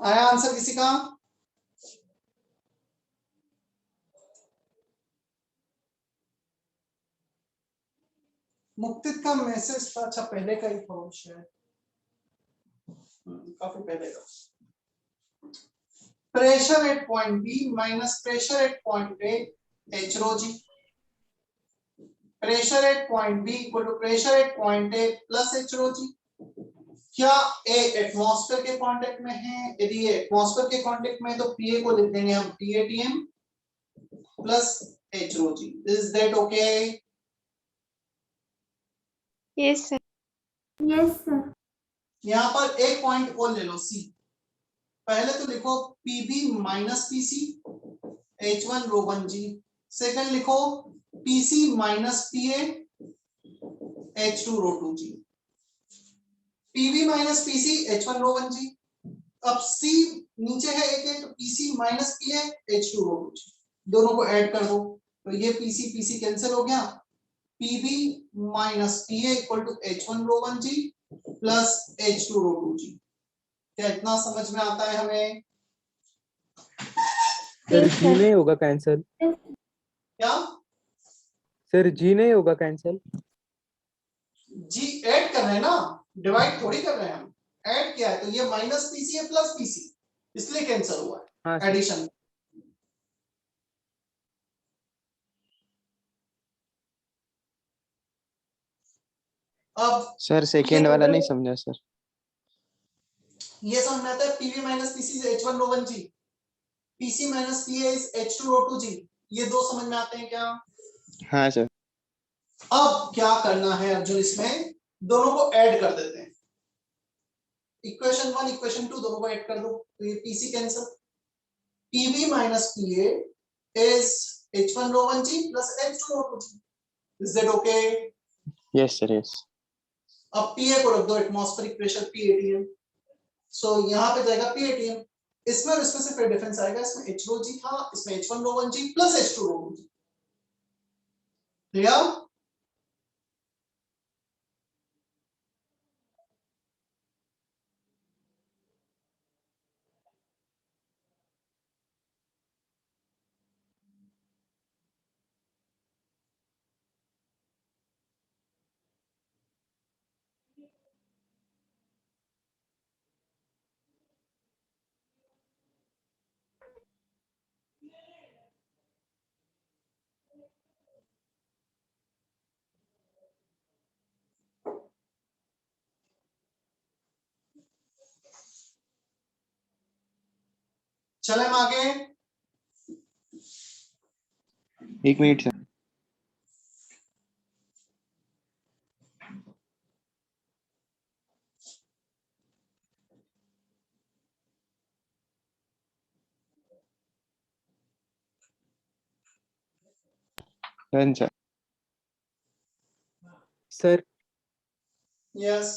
Speaker 1: आया आंसर किसी का? मुक्तित का मैसेज था, अच्छा पहले का ही था शायद, काफी पहले का। Pressure at point b minus pressure at point a h rho g. Pressure at point b equal to pressure at point a plus H rho g. क्या ए एटमॉस्फेयर के कांटेक्ट में है? यदि ये एटमॉस्फेयर के कांटेक्ट में है तो पीए को लिख देंगे हम PATM plus H rho G. Is that okay?
Speaker 3: Yes sir.
Speaker 6: Yes, sir.
Speaker 1: यहाँ पर एक पॉइंट और ले लो सी। पहले तो लिखो PB minus PC H1 rho 1 जी। सेकंड लिखो PC minus PA H2 rho 2 जी। PB minus PC H1 rho 1 जी। अब C नीचे है एक तो PC minus PA H2 rho 2 जी। दोनों को ऐड कर दो तो ये PC कैंसिल हो गया। PB minus PA equal to H1 rho 1 G plus H2 rho 2 G. क्या इतना समझ में आता है हमें?
Speaker 4: सर
Speaker 6: Yes,
Speaker 4: जी
Speaker 6: sir.
Speaker 4: नहीं होगा कैंसिल?
Speaker 1: क्या
Speaker 4: सर जी नहीं होगा कैंसिल?
Speaker 1: जी ऐड कर रहे हैं ना, डिवाइड थोड़ी कर रहे हैं हम। ऐड किया है तो ये माइनस PC है प्लस PC, इसलिए कैंसिल हुआ
Speaker 4: हाँ
Speaker 1: है
Speaker 4: सर।
Speaker 1: एडिशन। अब
Speaker 7: सर सेकेंड वाला नहीं समझा सर।
Speaker 1: ये समझ में आता है PV minus PC is H1 rho 1 G, PC minus PA is H2 rho 2 G. ये दो समझ में आते हैं क्या?
Speaker 7: हाँ सर।
Speaker 1: अब क्या करना है अर्जुन, इसमें दोनों को ऐड कर देते हैं। इक्वेशन 1 इक्वेशन 2 दोनों को ऐड कर दो तो ये PC cancel, PV minus PA is h1 rho 1g plus h2 rho 2g। Is that okay?
Speaker 7: Yes sir yes.
Speaker 1: अब पीए को रख दो एटमॉस्फेरिक प्रेशर P-atm, सो यहाँ पे जाएगा P-atm। इसमें और इसमें से फिर डिफरेंस आएगा, इसमें h rho g था, इसमें h1 rho 1g plus h2 rho 2g। Clear? चले हम आगे।
Speaker 7: एक minute sir. Done sir.
Speaker 4: Sir
Speaker 1: yes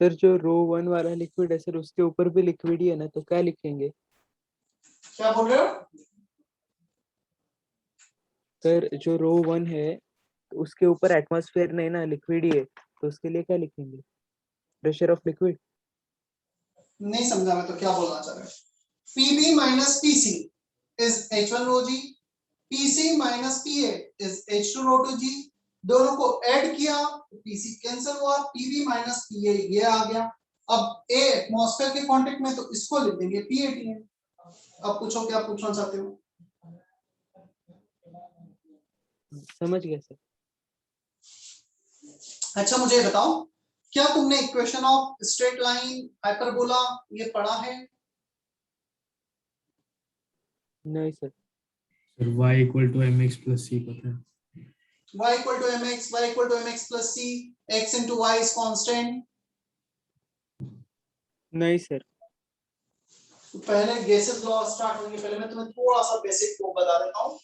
Speaker 4: sir जो रो 1 वाला लिक्विड है सर, उसके ऊपर भी लिक्विड ही है ना, तो क्या लिखेंगे?
Speaker 1: क्या बोल रहे हो?
Speaker 4: सर जो रो 1 है उसके ऊपर एटमॉस्फेयर नहीं ना, लिक्विड ही है, तो उसके लिए क्या लिखेंगे? Pressure of liquid.
Speaker 1: नहीं समझा मैं तो क्या बोलना चाह रहा है। PB minus PC is h1 rho g, PC minus PA is h2 rho 2g। दोनों को ऐड किया तो पीसी कैंसिल हुआ, पीबी माइनस पीए ये आ गया। अब ए एटमॉस्फेयर के कांटेक्ट में तो इसको लिख देंगे P-atm। अब पूछो क्या पूछना चाहते हो?
Speaker 4: समझ गया सर।
Speaker 1: अच्छा मुझे ये बताओ, क्या तुमने equation of straight line hyperbola ये पढ़ा है?
Speaker 4: नहीं sir.
Speaker 5: Sir y equal to mx plus c पता है।
Speaker 1: y equal to mx plus c, x into y is constant।
Speaker 4: नहीं सर।
Speaker 1: तो पहले गेसेस लॉ स्टार्ट होंगे, पहले मैं तुम्हें थोड़ा सा बेसिक को बता देता हूं।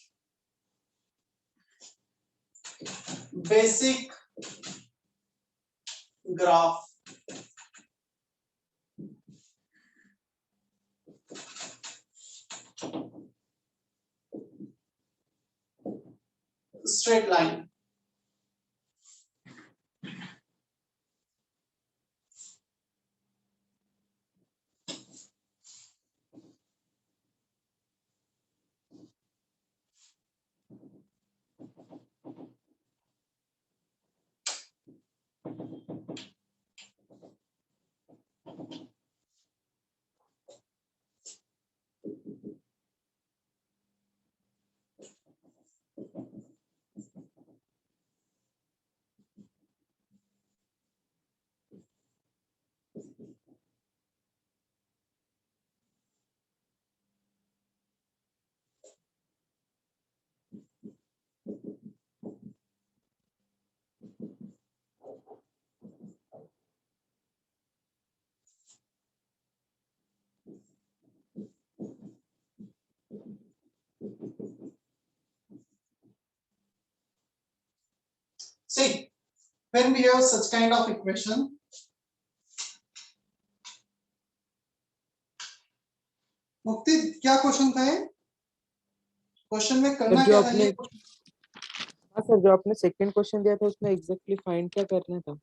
Speaker 1: Basic graph straight line, see when we have such kind of equation, मुक्ति क्या क्वेश्चन था ये? क्वेश्चन में करना
Speaker 4: जो
Speaker 1: क्या था
Speaker 4: आपने
Speaker 1: ये?
Speaker 4: हाँ सर, जो आपने सेकंड क्वेश्चन दिया था उसमें एग्जैक्टली फाइंड क्या करना था?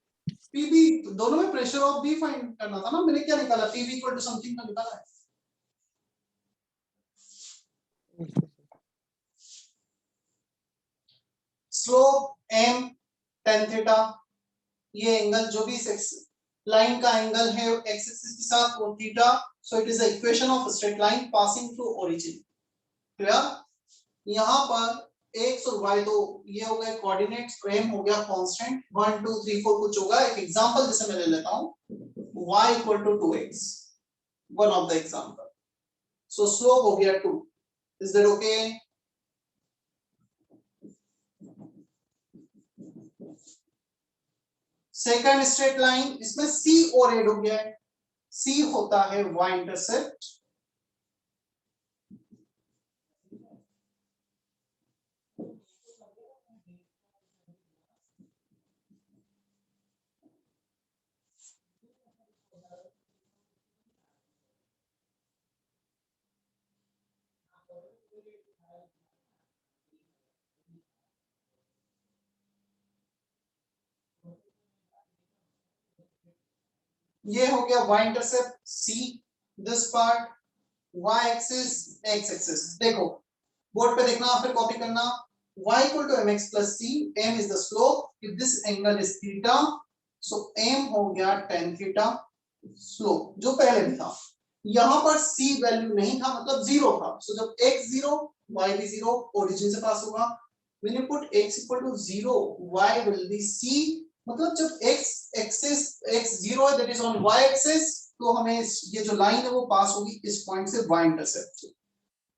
Speaker 1: पीबी दोनों में प्रेशर ऑफ बी फाइंड करना था ना। मैंने क्या निकाला? पीबी इक्वल टू समथिंग का निकाला है। स्लोप m tan थीटा, ये एंगल जो भी लाइन का एंगल है एक्स एक्सिस के साथ वो theta, so it is the equation of straight line passing through origin. Clear? यहाँ पर x और y तो ये हो गए कोऑर्डिनेट्स, m हो गया कांस्टेंट 1 2 3 4 कुछ होगा। एक एग्जांपल जैसे मैं ले लेता हूं y equal to 2x, one of the example. So slope हो गया 2। Is that okay? Second straight line, इसमें सी और एड हो गया है, सी होता है y इंटरसेप्ट, ये हो गया y intercept c, this part y axis x axis. देखो बोर्ड पे देखना फिर कॉपी करना, y equal to mx plus c, m is the slope, if this angle is theta, so m हो गया tan थीटा स्लोप जो पहले भी था। यहां पर c वैल्यू नहीं था, मतलब जीरो था, सो जब x जीरो y भी जीरो, ओरिजिन से पास होगा। when you put x equal to 0 y will be c, मतलब जब x एक्सिस x जीरो है, that is on y axis, तो हमें ये जो लाइन है वो पास होगी इस पॉइंट से y इंटरसेप्ट से।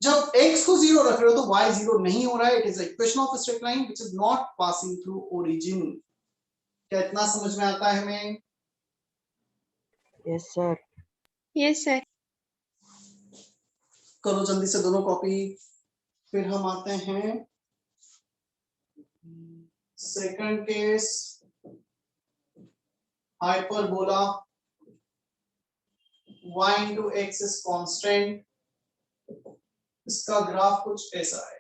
Speaker 1: जब x को जीरो रख रहे हो तो y जीरो नहीं हो रहा है, it is equation of straight line which is not passing through origin. क्या इतना समझ में आता है हमें?
Speaker 4: Yes sir.
Speaker 3: Yes sir.
Speaker 1: करो जल्दी से दोनों कॉपी, फिर हम आते हैं second case, hyperbola y into x is constant, इसका ग्राफ कुछ ऐसा आएगा।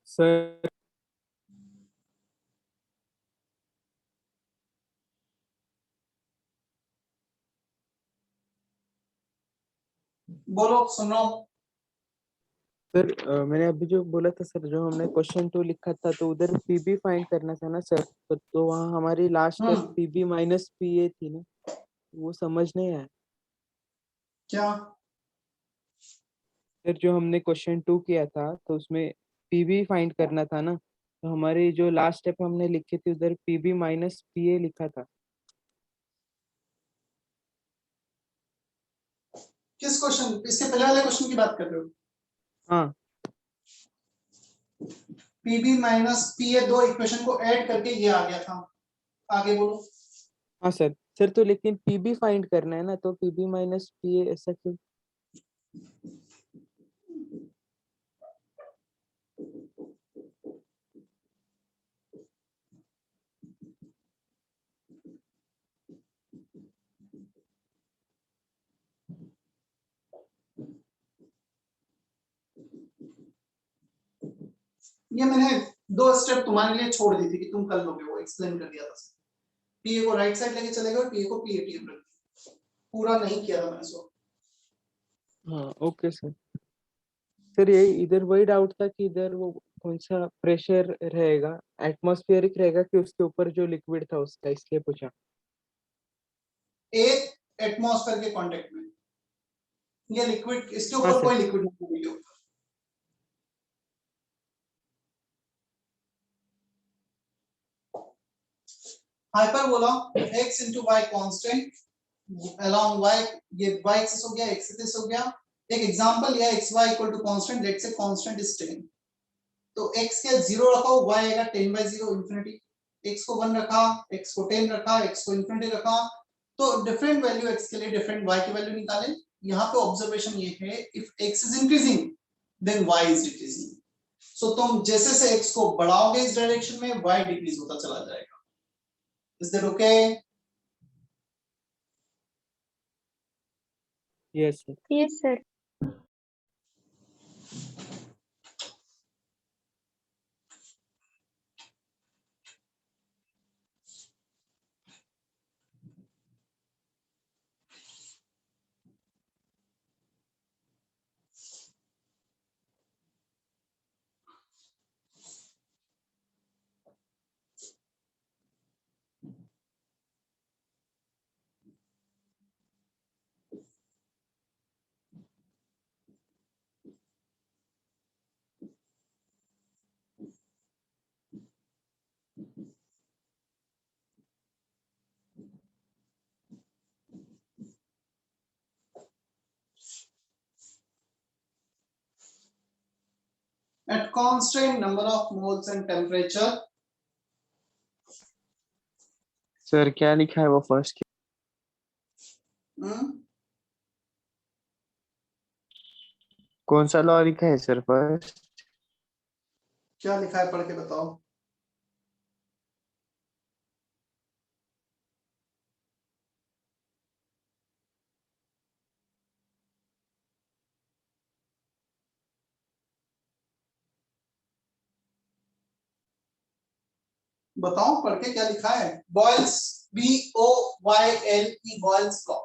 Speaker 4: सर
Speaker 1: बोलो सुन रहा हूं।
Speaker 4: सर मैंने अभी जो बोला था सर, जो हमने क्वेश्चन 2 लिखा था तो उधर पीबी फाइंड करना था ना सर, तो वहाँ हमारी लास्ट स्टेप पीबी माइनस पीए थी ना, वो समझ नहीं आया।
Speaker 1: क्या?
Speaker 4: सर जो हमने क्वेश्चन 2 किया था तो उसमें पीबी फाइंड करना था ना, तो हमारी जो लास्ट स्टेप हमने लिखी थी उधर पीबी माइनस पीए लिखा था।
Speaker 1: किस क्वेश्चन? इसके पहले वाले क्वेश्चन की बात कर रहे हो?
Speaker 4: हाँ
Speaker 1: पीबी माइनस पीए, दो इक्वेशन को ऐड करके ये आ गया था। आगे बोलो।
Speaker 4: हाँ सर। सर तो लेकिन पीबी फाइंड करना है ना, तो पीबी माइनस पीए ऐसा क्यों?
Speaker 1: ये मैंने 2 स्टेप तुम्हारे लिए छोड़ दी थी कि तुम कर लोगे, वो एक्सप्लेन कर दिया था। पीए को राइट साइड लेके चले गए और पीए को पीएटीएम रख दिया, पूरा नहीं किया था मैंने इसको।
Speaker 4: हाँ ओके सर। सर ये इधर वही डाउट था कि इधर वो कौन सा प्रेशर रहेगा, एटमॉस्फेरिक रहेगा कि उसके ऊपर जो लिक्विड था उसका, इसलिए पूछा।
Speaker 1: एक एटमॉस्फेयर के कांटेक्ट में, ये लिक्विड, इसके
Speaker 4: हाँ
Speaker 1: ऊपर
Speaker 4: सर।
Speaker 1: कोई लिक्विड नहीं है। Hyperbola x into y constant along y, ये y एक्सिस हो गया, x एक्सिस हो गया। एक एग्जांपल लिया xy equal to constant, let's say constant is 10, तो x के 0 रखा, y आएगा 10/0 इंफिनिटी। x को 1 रखा, x को 10 रखा, x को इंफिनिटी रखा, तो डिफरेंट वैल्यू x के लिए डिफरेंट y की वैल्यू निकालें। यहाँ पे ऑब्जर्वेशन ये है, if x is increasing then y is decreasing. So तुम जैसे से x को बढ़ाओगे इस डायरेक्शन में, y डिक्रीज होता चला जाएगा। Is that okay?
Speaker 4: Yes sir.
Speaker 2: Yes, sir.
Speaker 1: At constant number of moles and temperature,
Speaker 7: sir क्या लिखा है वो फर्स्ट? कौन सा लॉ लिखा है सर फर्स्ट?
Speaker 1: क्या लिखा है पढ़ के बताओ। बताओ पढ़ के क्या लिखा है। Boyle's, BOYLE, Boyle's law.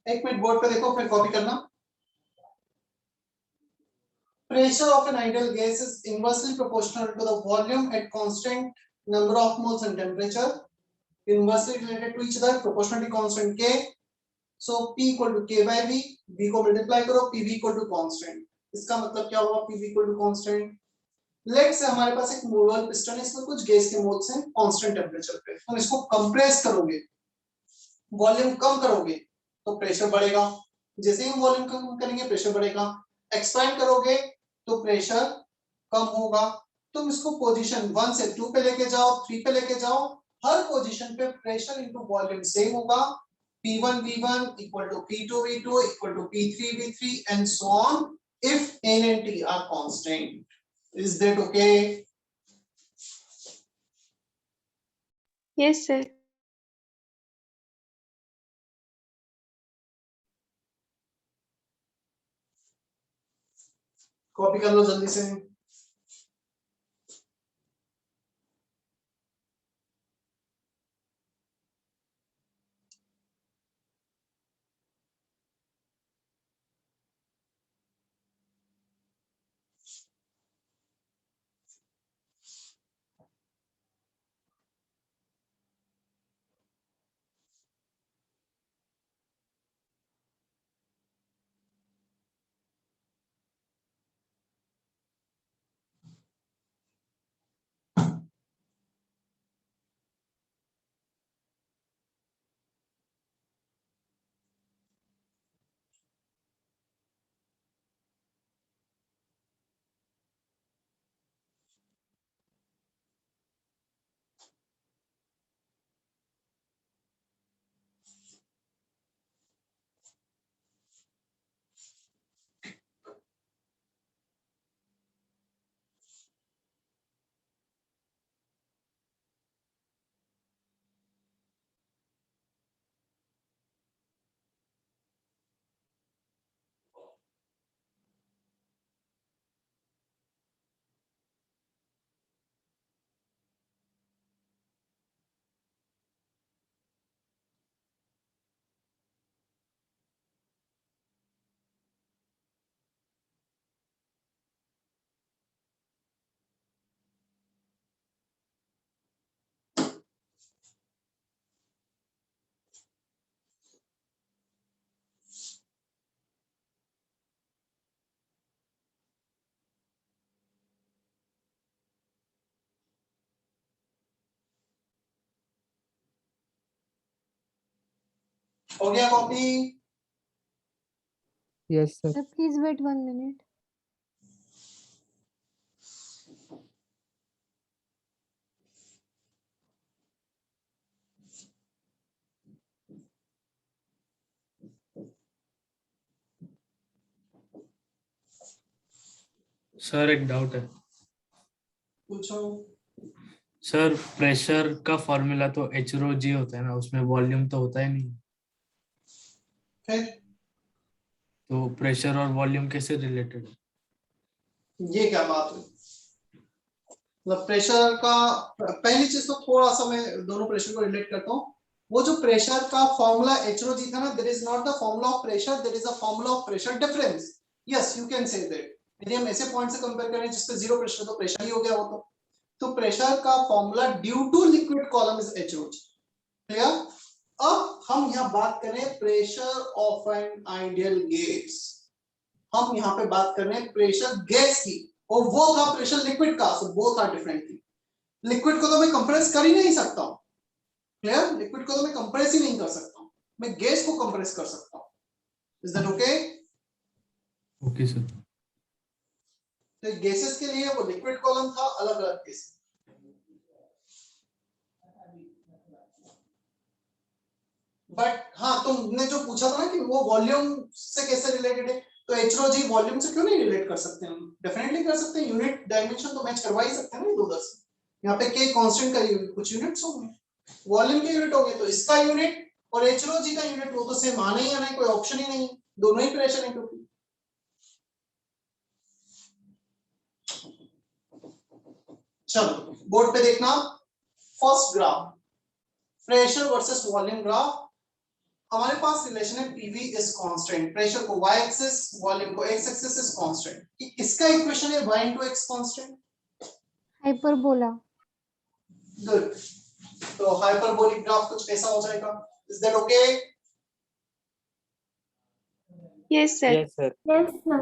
Speaker 1: एक मिनट बोर्ड पे देखो, फिर कॉपी करना। Pressure of an ideal gas is inversely proportional to the volume at constant number of moles and temperature, inversely related to each other, proportionality constant K. So P equal to K by V, V को multiply करो, PV equal to constant। इसका मतलब क्या होगा PV equal to constant? Let's say हमारे पास एक मोल piston है, इसमें कुछ गैस के मोल्स हैं कांस्टेंट टेम्परेचर पे। तुम इसको कंप्रेस करोगे, वॉल्यूम कम करोगे तो प्रेशर बढ़ेगा। जैसे ही वॉल्यूम कम करेंगे प्रेशर बढ़ेगा। एक्सपैंड करोगे तो प्रेशर कम होगा। तुम इसको पोजीशन 1 से 2 पे लेके जाओ, 3 पे लेके जाओ, हर पोजीशन पे प्रेशर इनटू वॉल्यूम सेम होगा। P1 V1 equal to P2 V2 equal to P3 V3 and so on if n and t are constant. Is that okay?
Speaker 3: Yes, sir.
Speaker 1: Copy कर लो जल्दी से। हो गया copy?
Speaker 4: Yes sir.
Speaker 6: Sir, please wait 1 minute.
Speaker 5: Sir एक doubt है
Speaker 1: पूछो।
Speaker 5: Sir, pressure का formula तो एच रो जी होता है ना, उसमें वॉल्यूम तो होता ही नहीं,
Speaker 1: फिर
Speaker 5: तो प्रेशर और वॉल्यूम कैसे रिलेटेड है?
Speaker 1: ये क्या बात हुई? मतलब प्रेशर का पहली चीज तो थोड़ा सा मैं दोनों प्रेशर को रिलेट करता हूँ। वो जो प्रेशर का फॉर्मूला HROG था ना, there is not the formula of pressure, there is a formula of pressure difference. Yes, you can say that. यदि हम ऐसे पॉइंट से कंपेयर करें जिस पे जीरो प्रेशर, तो प्रेशर ही हो गया वो तो प्रेशर का formula due to liquid column is HROG। Clear? अब हम यहाँ बात करें pressure of an ideal gas. हम यहाँ पे बात कर रहे हैं प्रेशर गैस की, और वो था प्रेशर लिक्विड का, so both are different thing. Liquid को तो मैं कंप्रेस कर ही नहीं सकता हूँ। क्लियर? लिक्विड को तो मैं कंप्रेस ही नहीं कर सकता हूँ, मैं गैस को कंप्रेस कर सकता हूँ। Is that okay?
Speaker 5: Okay sir.
Speaker 1: तो गैसेस के लिए वो लिक्विड कॉलम था, अलग अलग केस। बट हाँ, तुमने जो पूछा था ना कि वो वॉल्यूम से कैसे रिलेटेड है, तो HROG वॉल्यूम से क्यों नहीं रिलेट कर सकते हम? डेफिनेटली कर सकते हैं। यूनिट डायमेंशन तो मैच करवा ही सकते हैं ना इधर से। यहाँ पे के कांस्टेंट का कुछ यूनिट्स होंगे, वॉल्यूम के यूनिट होंगे, तो इसका यूनिट और HROG का यूनिट वो तो सेम आना ही आना है, कोई ऑप्शन ही नहीं, दोनों ही प्रेशर है क्योंकि। चलो बोर्ड पे देखना, first graph pressure versus volume graph. हमारे पास रिलेशन है PV इज कांस्टेंट, प्रेशर को y एक्सिस, वॉल्यूम को x एक्सिस इज कांस्टेंट। इसका इक्वेशन है y into x constant.
Speaker 6: Hyperbola.
Speaker 1: Good. तो हाइपरबोलिक ग्राफ कुछ ऐसा हो जाएगा। Is that okay?
Speaker 3: Yes, sir.
Speaker 4: Yes sir.
Speaker 6: Yes, sir.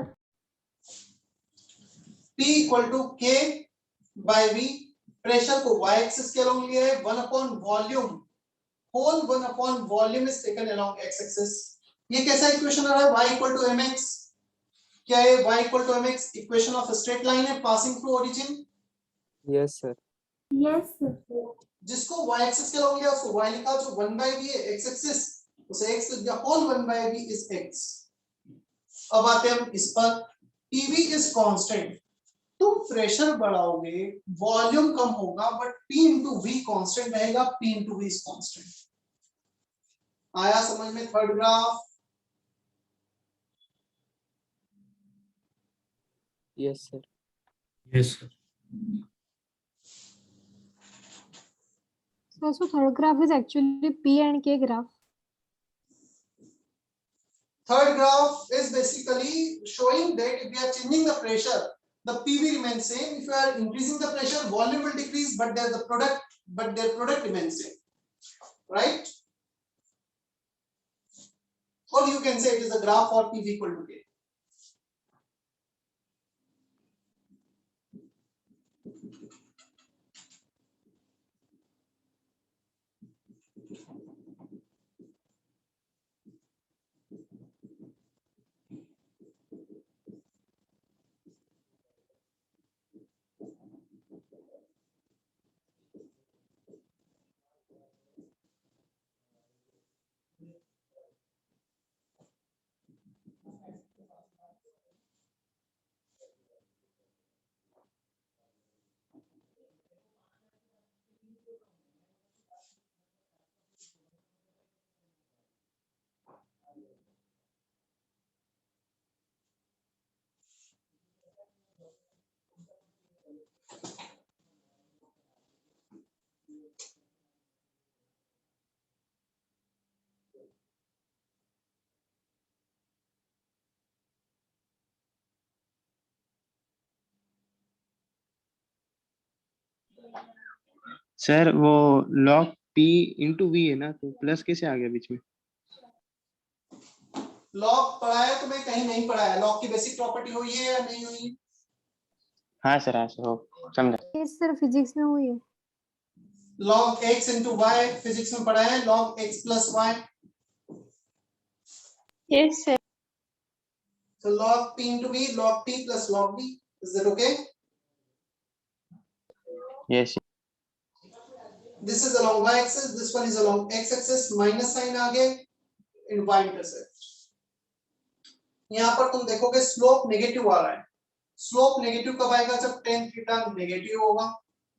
Speaker 1: P equal to K by V, pressure को y axis के along लिया है, 1 upon volume, whole 1 upon volume is taken along x axis। ये कैसा इक्वेशन आ रहा है? y equal to mx। क्या है y equal to mx? Equation of straight line है passing through origin.
Speaker 4: Yes sir.
Speaker 6: Yes, sir.
Speaker 1: जिसको y एक्सिस के along लिया उसको y लिखा, जो 1 by v है x एक्सिस, उसे x लिख दिया, होल 1/v इज x। अब आते हैं हम इस पर, PV इज कांस्टेंट। तुम प्रेशर बढ़ाओगे वॉल्यूम कम होगा, but P into V constant रहेगा, P into V is constant. आया समझ में third graph?
Speaker 4: Yes sir.
Speaker 5: Yes sir.
Speaker 6: So third graph is actually P and K graph.
Speaker 1: Third graph is basically showing that if we are changing the pressure, the PV remains same. If you are increasing the pressure, volume will decrease, but their product remains same, right? Or you can say it is a graph for PV equal to K.
Speaker 7: Sir वो log P into V है ना, तो plus कैसे आ गया बीच में?
Speaker 1: Log पढ़ा है तुम्हें? कहीं नहीं पढ़ा है? लॉग की बेसिक प्रॉपर्टी हुई है या नहीं हुई?
Speaker 7: हाँ सर, हाँ सर, हो समझा।
Speaker 6: Yes sir, physics में हुई है।
Speaker 1: log x into y physics में पढ़ा है, log x plus y।
Speaker 3: Yes sir.
Speaker 1: So log P into V, log T plus log V. Is that okay?
Speaker 7: Yes.
Speaker 1: This is along y axis, this one is along x axis, minus sign आ गए in y intercept। यहाँ पर तुम देखोगे slope negative आ रहा है। Slope negative कब आएगा? जब tan थीटा नेगेटिव होगा,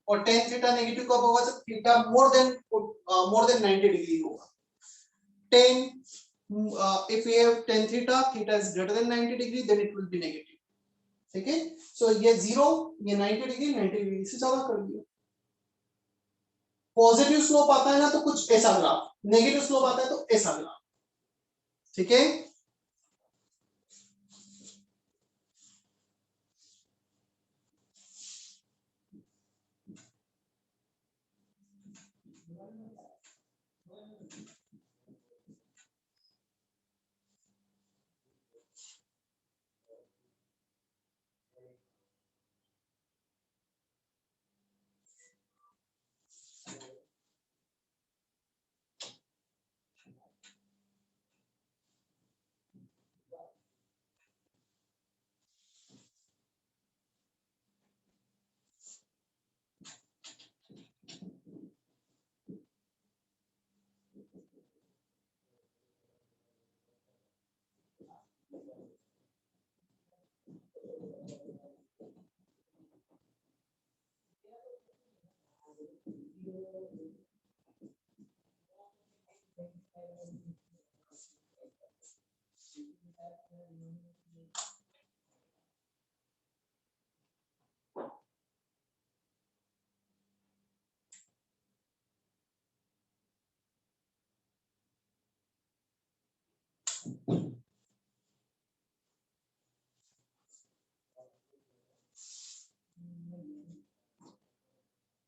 Speaker 1: और tan थीटा नेगेटिव कब होगा? जब थीटा मोर देन 90 डिग्री होगा। tan if we have tan theta, theta is greater than 90 degree, then it will be negative। ठीक है, so ये 0, ये 90 डिग्री, 90 डिग्री से ज्यादा कर दिया। पॉजिटिव स्लोप आता है ना तो कुछ ऐसा ग्राफ, नेगेटिव स्लोप आता है तो ऐसा ग्राफ। ठीक है,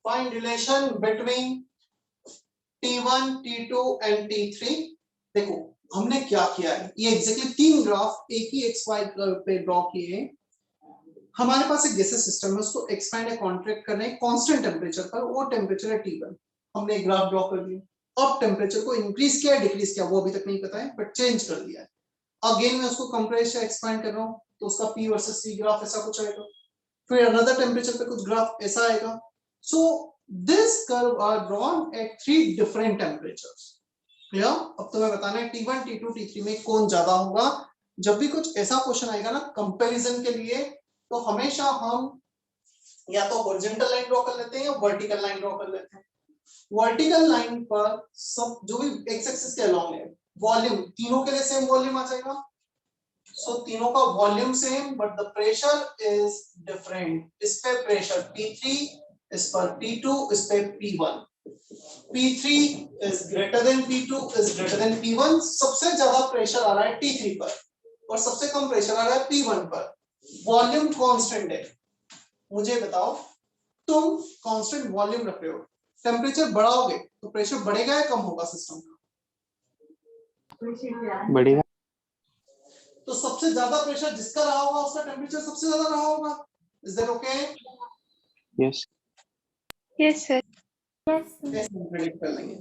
Speaker 1: find relation between T1, T2 and T3। देखो हमने क्या किया है, ये एग्जैक्टली तीन ग्राफ एक ही XY कर्व पे ड्रॉ किए हैं। हमारे पास एक गैसेस सिस्टम है, उसको एक्सपैंड या कॉन्ट्रैक्ट कर रहे हैं कांस्टेंट टेम्परेचर पर, वो टेम्परेचर है T1। हमने एक ग्राफ ड्रॉ कर दिया, अब टेम्परेचर को इंक्रीज किया डिक्रीज किया वो अभी तक नहीं पता है, बट चेंज कर दिया है। अगेन मैं उसको कंप्रेस या एक्सपैंड कर रहा हूँ, तो उसका P वर्सेस C ग्राफ ऐसा कुछ आएगा। फिर अनदर टेम्परेचर पे कुछ ग्राफ ऐसा आएगा। सो this curve are drawn at 3 different temperatures। Clear? अब तुम्हें बताना है T1 T2 T3 में कौन ज्यादा होगा। जब भी कुछ ऐसा क्वेश्चन आएगा ना कंपैरिजन के लिए, तो हमेशा हम या तो हॉरिजॉन्टल लाइन ड्रॉ कर लेते हैं या वर्टिकल लाइन ड्रॉ कर लेते हैं। वर्टिकल लाइन पर सब जो भी एक्स एक्सिस के अलोंग है, वॉल्यूम तीनों के लिए सेम वॉल्यूम आ जाएगा। सो तीनों का volume same but the pressure is different. इस पे प्रेशर P3, इस पर P2, इस पे P1। P3 is greater than P2 is greater than P1। सबसे ज्यादा प्रेशर आ रहा है T3 पर और सबसे कम प्रेशर आ रहा है P1 पर। वॉल्यूम कांस्टेंट है। मुझे बताओ, तुम कांस्टेंट वॉल्यूम रख रहे हो, टेम्परेचर बढ़ाओगे तो प्रेशर बढ़ेगा या कम होगा सिस्टम का?
Speaker 7: बढ़ेगा।
Speaker 1: तो सबसे ज्यादा प्रेशर जिसका रहा होगा उसका टेम्परेचर सबसे ज्यादा रहा होगा। Is that okay?
Speaker 7: Yes
Speaker 3: yes sir.
Speaker 6: Yes.
Speaker 1: Predict कर लेंगे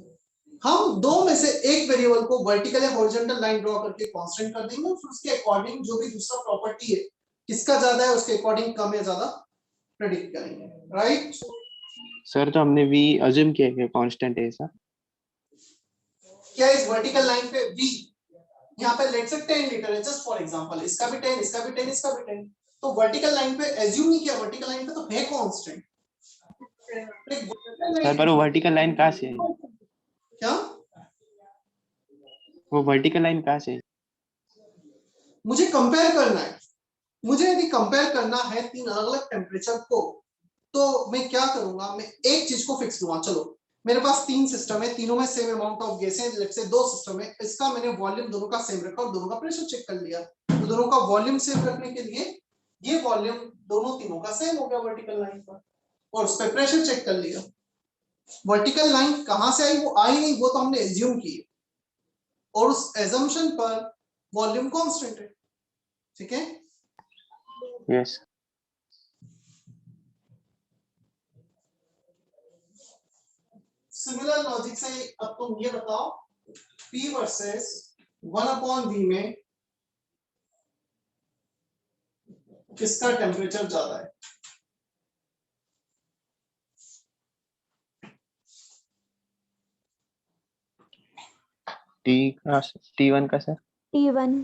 Speaker 1: हम। दो में से एक वेरिएबल को वर्टिकल या हॉरिजॉन्टल लाइन ड्रॉ करके कांस्टेंट कर देंगे, फिर उसके अकॉर्डिंग जो भी दूसरा प्रॉपर्टी है किसका ज्यादा है उसके अकॉर्डिंग कम या ज्यादा प्रेडिक्ट करेंगे। राइट?
Speaker 7: सर, तो हमने v अज्यूम किया है कांस्टेंट है ऐसा।
Speaker 1: क्या इस वर्टिकल लाइन पे v यहाँ पे लेट्स से 10 लीटर है जस्ट फॉर एग्जांपल, इसका भी 10, इसका भी 10, इसका भी 10, तो वर्टिकल लाइन पे एज्यूम नहीं किया, वर्टिकल लाइन पे तो है कांस्टेंट।
Speaker 7: सर, पर वो वर्टिकल लाइन कहाँ से है?
Speaker 1: क्या?
Speaker 7: वो वर्टिकल लाइन कहाँ से है?
Speaker 1: मुझे कंपेयर करना है। मुझे यदि कंपेयर करना है तीन अलग अलग टेम्परेचर को, तो मैं क्या करूंगा, मैं एक चीज को फिक्स लूंगा। चलो मेरे पास तीन सिस्टम है, तीनों में सेम अमाउंट ऑफ गैस है। लेट्स से दो सिस्टम है, इसका मैंने वॉल्यूम दोनों का सेम रखा और दोनों का प्रेशर चेक कर लिया। तो दोनों का वॉल्यूम सेम रखने के लिए ये वॉल्यूम दोनों तीनों का सेम हो गया वर्टिकल लाइन पर, और उस पर प्रेशर चेक कर लिया। वर्टिकल लाइन कहां से आई? वो आई नहीं, वो तो हमने एज्यूम की, और उस एजम्पशन पर वॉल्यूम कांस्टेंट है। ठीक है?
Speaker 7: यस
Speaker 1: सिमिलर लॉजिक से अब तुम ये बताओ P वर्सेस 1/V में किसका टेम्परेचर ज्यादा है?
Speaker 7: T1 का सर।
Speaker 6: T1.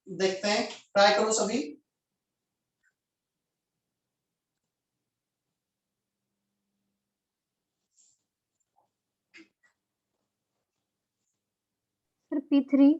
Speaker 1: देखते हैं, ट्राई करो सभी।
Speaker 6: Sir, P3.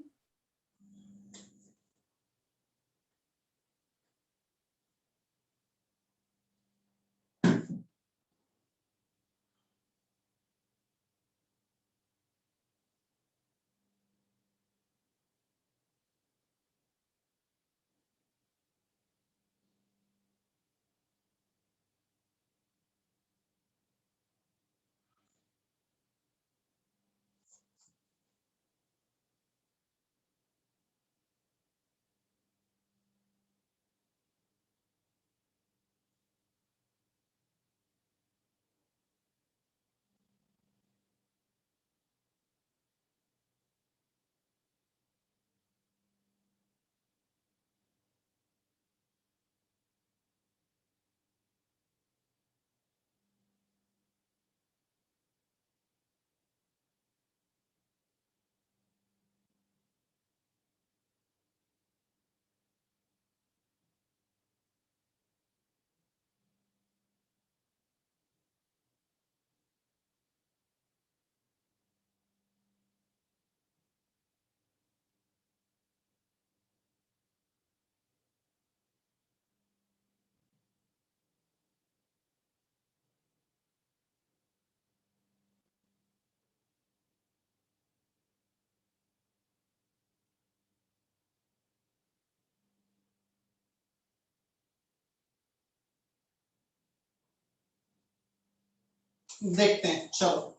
Speaker 1: देखते हैं, चलो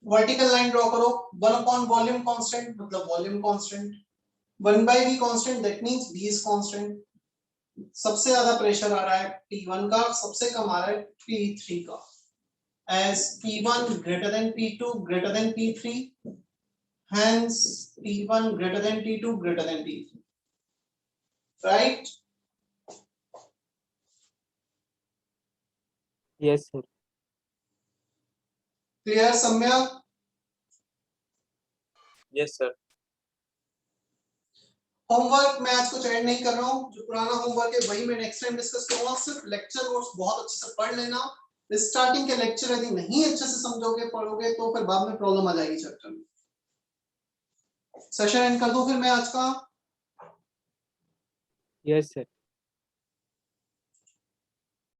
Speaker 1: वर्टिकल लाइन ड्रॉ करो। 1 वॉल्यूम कांस्टेंट मतलब volume constant, 1/V constant that means V is constant. सबसे ज्यादा प्रेशर आ रहा है P1 का, सबसे कम आ रहा है P3 का। as P1 greater than P2 greater than P3, hence P1 greater than P2 greater than P3, right?
Speaker 4: Yes sir.
Speaker 1: Clear, Samya?
Speaker 4: Yes sir.
Speaker 1: Homework मैं आज कुछ ऐड नहीं कर रहा हूँ, जो पुराना होमवर्क है वही मैं नेक्स्ट टाइम डिस्कस करूंगा। सिर्फ लेक्चर नोट्स बहुत अच्छे से पढ़ लेना। स्टार्टिंग के लेक्चर यदि नहीं अच्छे से समझोगे पढ़ोगे तो फिर बाद में प्रॉब्लम आ जाएगी चैप्टर में। सेशन एंड कर दूं फिर मैं आज का?
Speaker 4: Yes sir.